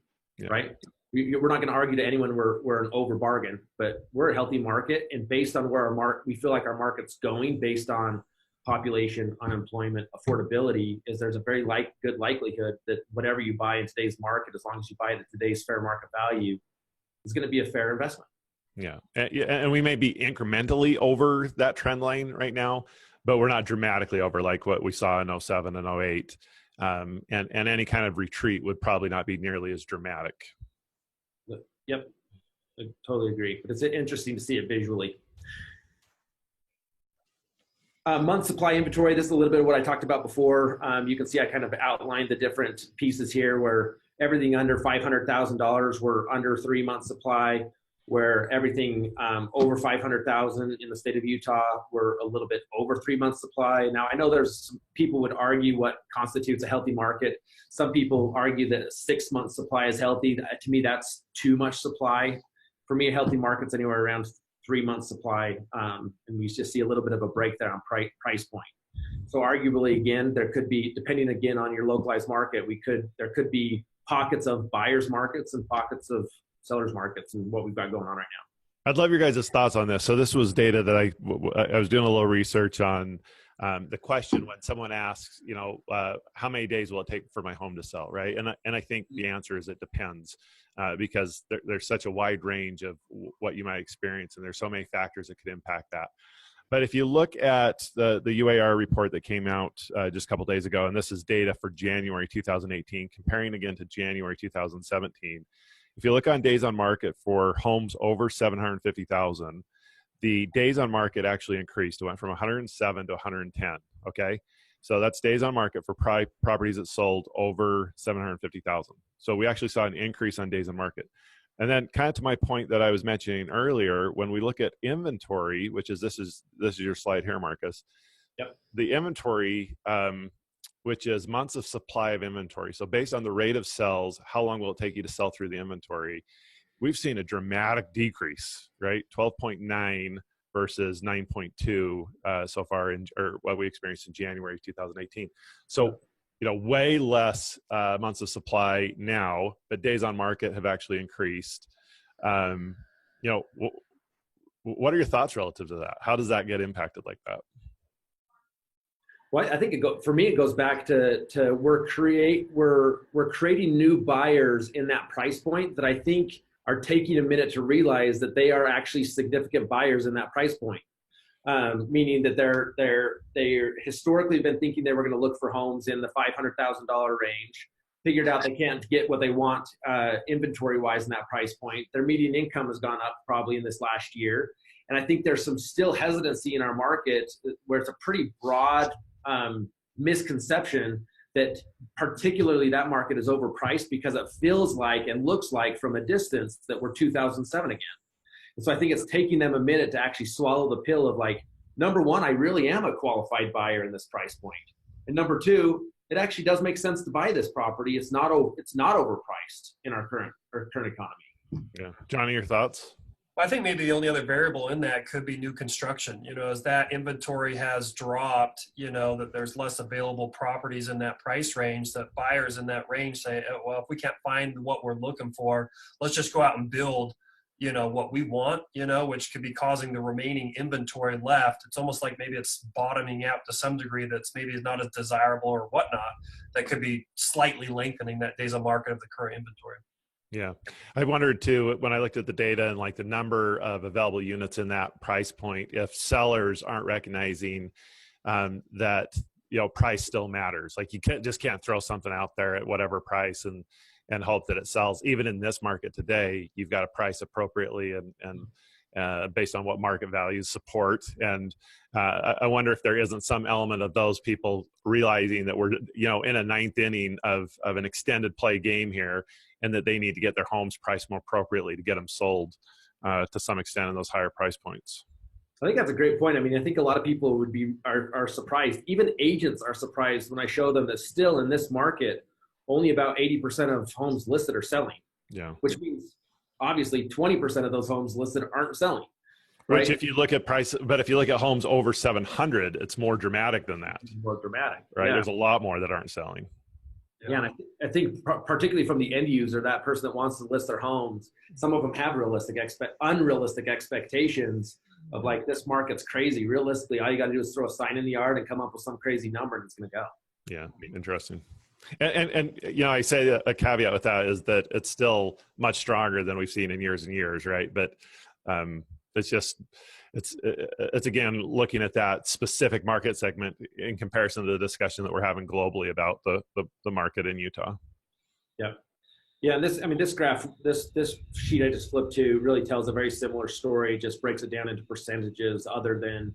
right? We're not going to argue to anyone we're an over bargain, but we're a healthy market, and based on where we feel like our market's going, based on population, unemployment, affordability, is there's a very good likelihood that whatever you buy in today's market, as long as you buy it at today's fair market value, is going to be a fair investment. Yeah. And we may be incrementally over that trend line right now, but we're not dramatically over like what we saw in 07 and 08. And any kind of retreat would probably not be nearly as dramatic. Yep. I totally agree. But it's interesting to see it visually. Month supply inventory, this is a little bit of what I talked about before. You can see I kind of outlined the different pieces here where everything under $500,000 were under 3 months supply, where everything over $500,000 in the state of Utah were a little bit over 3 months supply. Now, I know there's some people would argue what constitutes a healthy market. Some people argue that a 6 month supply is healthy. To me, that's too much supply. For me, a healthy market's anywhere around 3 months supply, and we just see a little bit of a break there on price point. So arguably, again, there could be, depending again on your localized market, there could be pockets of buyers markets and pockets of sellers markets, and what we've got going on right now. I'd love your guys' thoughts on this. So this was data that I was doing a little research on. The question when someone asks, how many days will it take for my home to sell, right? And I think the answer is it depends, because there's such a wide range of what you might experience, and there's so many factors that could impact that. But if you look at the UAR report that came out just a couple days ago, and this is data for January 2018, comparing again to January 2017. If you look on days on market for homes over 750,000, the days on market actually increased. It went from 107 to 110, okay? So that's days on market for properties that sold over 750,000. So we actually saw an increase on days on market. And then kind of to my point that I was mentioning earlier, when we look at inventory, which is this is your slide here, Marcus. Yep. The inventory, which is months of supply of inventory. So based on the rate of sales, how long will it take you to sell through the inventory? We've seen a dramatic decrease, right? 12.9 versus 9.2 so far, or what we experienced in January 2018. So, way less months of supply now, but days on market have actually increased. What are your thoughts relative to that? How does that get impacted like that? Well, I think for me, it goes back to we're creating new buyers in that price point that I think are taking a minute to realize that they are actually significant buyers in that price point. Meaning that they're historically been thinking they were going to look for homes in the $500,000 range, figured out they can't get what they want inventory wise in that price point. Their median income has gone up probably in this last year. And I think there's some still hesitancy in our market where it's a pretty broad misconception that particularly that market is overpriced because it feels like and looks like from a distance that we're 2007 again. And so I think it's taking them a minute to actually swallow the pill of like, number one, I really am a qualified buyer in this price point. And number two, it actually does make sense to buy this property. It's not overpriced in our current economy. Yeah. Jonny, your thoughts? I think maybe the only other variable in that could be new construction. As that inventory has dropped, that there's less available properties in that price range, that buyers in that range say, oh, well, if we can't find what we're looking for, let's just go out and build, what we want, which could be causing the remaining inventory left. It's almost like maybe it's bottoming out to some degree that's maybe not as desirable or whatnot, that could be slightly lengthening that days on market of the current inventory. Yeah. I wondered too, when I looked at the data and like the number of available units in that price point, if sellers aren't recognizing that, price still matters. Like you can't throw something out there at whatever price and hope that it sells. Even in this market today, you've got to price appropriately and based on what market values support. And I wonder if there isn't some element of those people realizing that we're, in a ninth inning of an extended play game here, and that they need to get their homes priced more appropriately to get them sold to some extent in those higher price points. I think that's a great point. I mean, I think a lot of people are surprised. Even agents are surprised when I show them that still in this market, only about 80% of homes listed are selling. Yeah. Which means obviously 20% of those homes listed aren't selling. Right? Which if you look at price, but if you look at homes over 700, it's more dramatic than that. It's more dramatic. Right. Yeah. There's a lot more that aren't selling. Yeah, and I think particularly from the end user, that person that wants to list their homes, some of them have unrealistic expectations of like, this market's crazy. Realistically, all you got to do is throw a sign in the yard and come up with some crazy number and it's going to go. Yeah, interesting. And I say a caveat with that is that it's still much stronger than we've seen in years and years, right? But It's again looking at that specific market segment in comparison to the discussion that we're having globally about the market in Utah. Yeah. Yeah, and this graph, this sheet I just flipped to really tells a very similar story, just breaks it down into percentages other than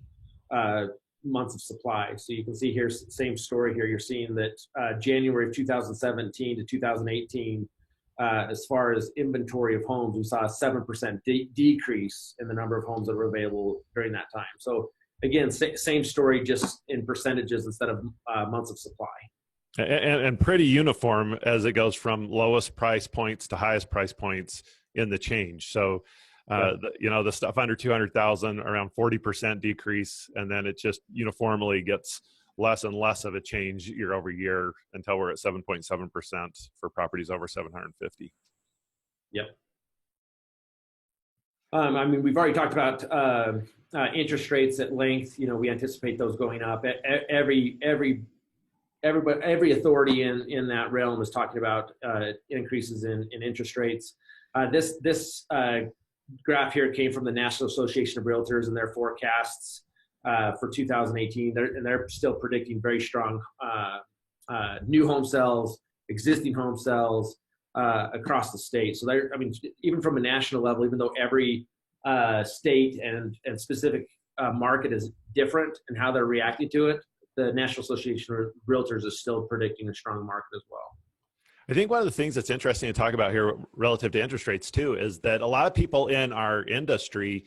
months of supply. So you can see here, same story here. You're seeing that January of 2017 to 2018, as far as inventory of homes, we saw a 7% decrease in the number of homes that were available during that time. So again, same story, just in percentages instead of months of supply. And pretty uniform as it goes from lowest price points to highest price points in the change. So, the stuff under 200,000, around 40% decrease, and then it just uniformly gets less and less of a change year over year until we're at 7.7% for properties over 750. Yep. We've already talked about interest rates at length. We anticipate those going up. Every authority in that realm is talking about increases in interest rates. This graph here came from the National Association of Realtors and their forecasts for 2018. They're still predicting very strong new home sales, existing home sales across the state. So even from a national level, even though every state and specific market is different in how they're reacting to it, the National Association of Realtors is still predicting a strong market as well. I think one of the things that's interesting to talk about here relative to interest rates too, is that a lot of people in our industry,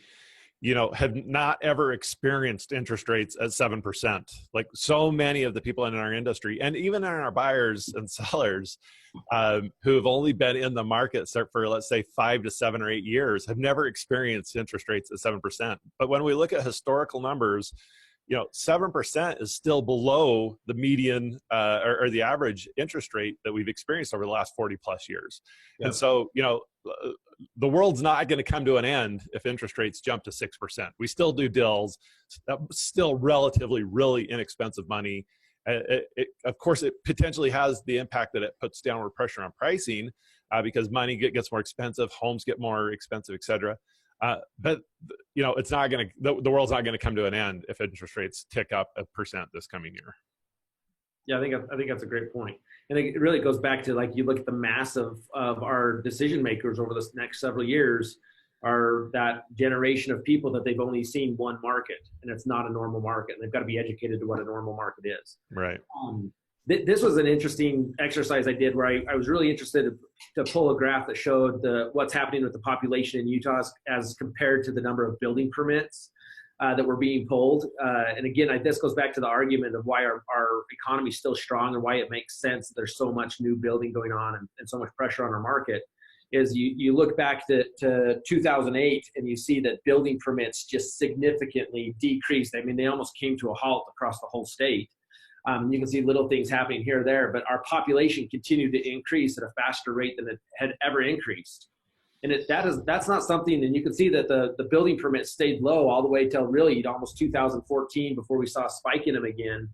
have not ever experienced interest rates at 7%. Like so many of the people in our industry, and even in our buyers and sellers who have only been in the market for, let's say, 5 to 7 or 8 years, have never experienced interest rates at 7%. But when we look at historical numbers, 7% is still below the median or the average interest rate that we've experienced over the last 40 plus years. Yep. And so, the world's not going to come to an end if interest rates jump to 6%. We still do deals, still relatively, really inexpensive money. Of course, it potentially has the impact that it puts downward pressure on pricing because money gets more expensive, homes get more expensive, et cetera. But it's not going to. The world's not going to come to an end if interest rates tick up 1% this coming year. Yeah, I think that's a great point, and it really goes back to you look at the mass of our decision makers over the next several years are that generation of people that they've only seen one market, and it's not a normal market, and they've got to be educated to what a normal market is. Right. This was an interesting exercise I did where I was really interested to pull a graph that showed what's happening with the population in Utah as compared to the number of building permits that were being pulled. And again, this goes back to the argument of why our economy is still strong and why it makes sense that there's so much new building going on and so much pressure on our market. Is you look back to 2008 and you see that building permits just significantly decreased. They almost came to a halt across the whole state. You can see little things happening here or there, but our population continued to increase at a faster rate than it had ever increased. And that's not something, and you can see that the building permits stayed low all the way till really almost 2014 before we saw a spike in them again.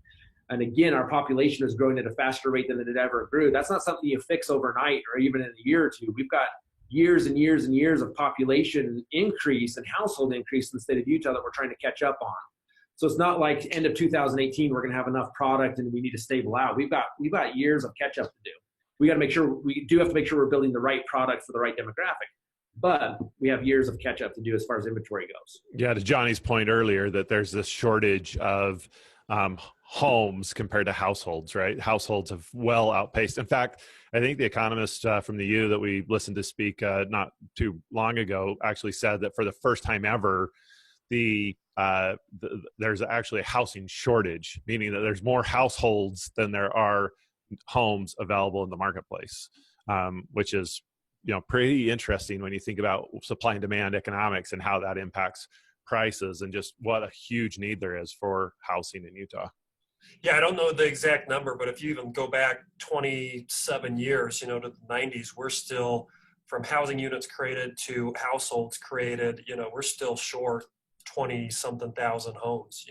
And again, our population is growing at a faster rate than it ever grew. That's not something you fix overnight or even in a year or two. We've got years and years and years of population increase and household increase in the state of Utah that we're trying to catch up on. So it's not like end of 2018, we're going to have enough product and we need to stable out. We've got years of catch up to do. We have to make sure we're building the right product for the right demographic, but we have years of catch up to do as far as inventory goes. Yeah. To Johnny's point earlier that there's this shortage of homes compared to households, right? Households have well outpaced. In fact, I think the economist from the U that we listened to speak not too long ago actually said that for the first time ever, there's actually a housing shortage, meaning that there's more households than there are homes available in the marketplace, which is pretty interesting when you think about supply and demand economics and how that impacts prices and just what a huge need there is for housing in Utah. Yeah, I don't know the exact number, but if you even go back 27 years, to the 90s, we're still, from housing units created to households created, we're still short 20-something thousand homes,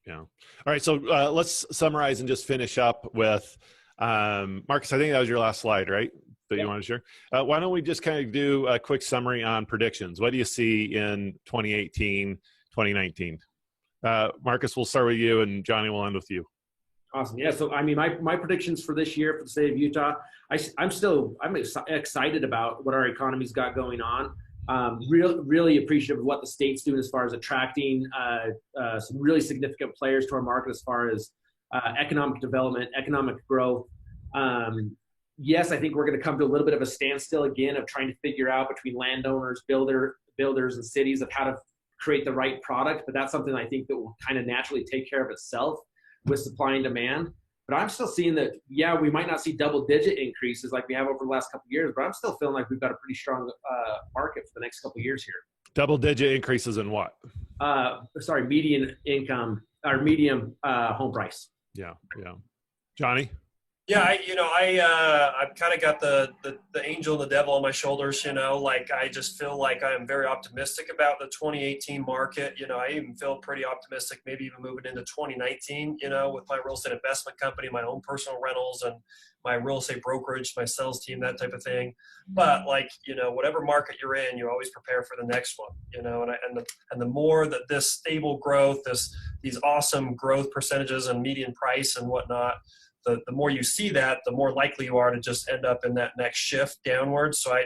Yeah. All right. So let's summarize and just finish up with, Marcus, I think that was your last slide, right? that you want to share? Why don't we just kind of do a quick summary on predictions? What do you see in 2018, 2019? Marcus, we'll start with you, and Jonny will end with you. Awesome. Yeah. So, I mean, my predictions for this year for the state of Utah, I'm excited about what our economy's got going on. Really appreciative of what the state's doing as far as attracting some really significant players to our market as far as economic development, economic growth. Yes, I think we're going to come to a little bit of a standstill again of trying to figure out between landowners, builders, and cities of how to create the right product. But that's something I think that will kind of naturally take care of itself with supply and demand. But I'm still seeing that, yeah, we might not see double-digit increases like we have over the last couple of years, but I'm still feeling like we've got a pretty strong market for the next couple of years here. Double-digit increases in what? Median income or medium home price. Yeah. Jonny? Yeah, I've kind of got the angel and the devil on my shoulders, like I just feel like I'm very optimistic about the 2018 market. I even feel pretty optimistic, maybe even moving into 2019, with my real estate investment company, my own personal rentals and my real estate brokerage, my sales team, that type of thing. But whatever market you're in, you always prepare for the next one, and the more that this stable growth, these awesome growth percentages and median price and whatnot, the more you see that, the more likely you are to just end up in that next shift downwards. So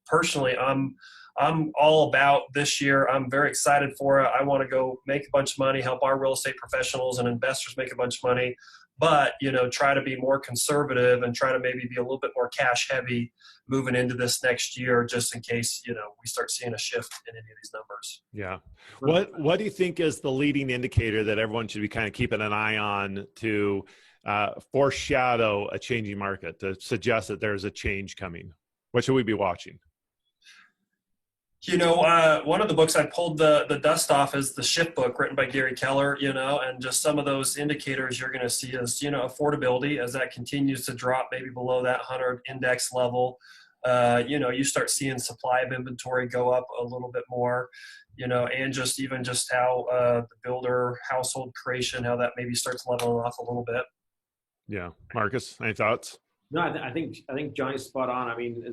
personally, I'm all about this year. I'm very excited for it. I want to go make a bunch of money, help our real estate professionals and investors make a bunch of money, but, try to be more conservative and try to maybe be a little bit more cash heavy moving into this next year, just in case, we start seeing a shift in any of these numbers. Yeah. What do you think is the leading indicator that everyone should be kind of keeping an eye on to foreshadow a changing market, to suggest that there's a change coming? What should we be watching? One of the books I pulled the dust off is the Shift book written by Gary Keller, and just some of those indicators you're going to see is, affordability as that continues to drop maybe below that 100 index level. You start seeing supply of inventory go up a little bit more, and just how the builder household creation, how that maybe starts leveling off a little bit. Yeah. Marcus, any thoughts? No, I think Jonny's spot on. I mean,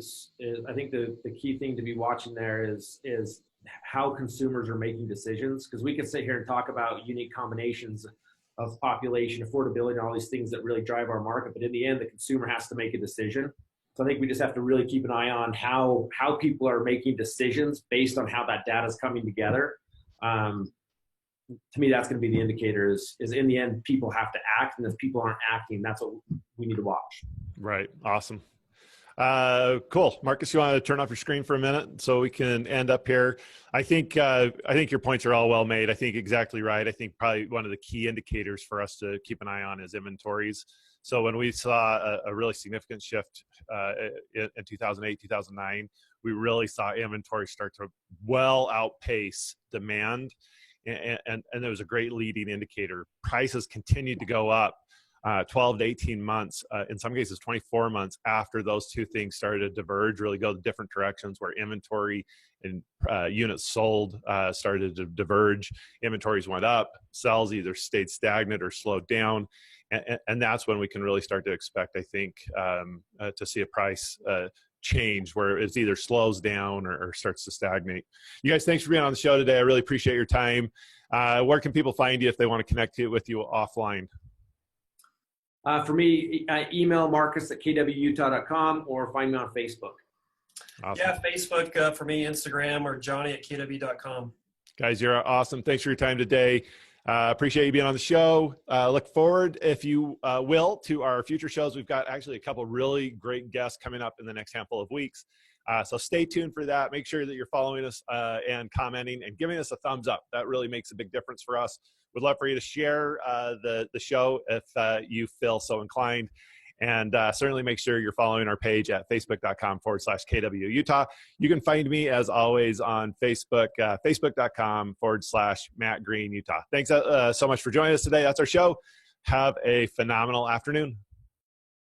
I think the key thing to be watching there is how consumers are making decisions, because we can sit here and talk about unique combinations of population, affordability, and all these things that really drive our market. But in the end, the consumer has to make a decision. So I think we just have to really keep an eye on how people are making decisions based on how that data is coming together. To me, that's going to be the indicator is in the end, people have to act. And if people aren't acting, that's what we need to watch. Right. Awesome. Cool. Marcus, you want to turn off your screen for a minute so we can end up here? I think your points are all well made. I think exactly right. I think probably one of the key indicators for us to keep an eye on is inventories. So when we saw a really significant shift in 2008, 2009, we really saw inventory start to well outpace demand. And there was a great leading indicator. Prices continued to go up 12 to 18 months, in some cases 24 months after those two things started to diverge, really go different directions, where inventory and units sold started to diverge. Inventories went up, sales either stayed stagnant or slowed down. And that's when we can really start to expect, I think, to see a price change where it either slows down or starts to stagnate. You guys, thanks for being on the show today. I really appreciate your time. Where can people find you if they want to connect with you offline? For me, email marcus@kwutah.com or find me on Facebook. Awesome. Yeah, Facebook for me, Instagram, or Jonny@kw.com. Guys, you're awesome. Thanks for your time today. Appreciate you being on the show. Look forward, if you will, to our future shows. We've got actually a couple really great guests coming up in the next handful of weeks. So stay tuned for that. Make sure that you're following us and commenting and giving us a thumbs up. That really makes a big difference for us. We'd love for you to share the show if you feel so inclined. And certainly make sure you're following our page at facebook.com/KW Utah. You can find me, as always, on Facebook, facebook.com/Matt Green Utah. Thanks so much for joining us today. That's our show. Have a phenomenal afternoon.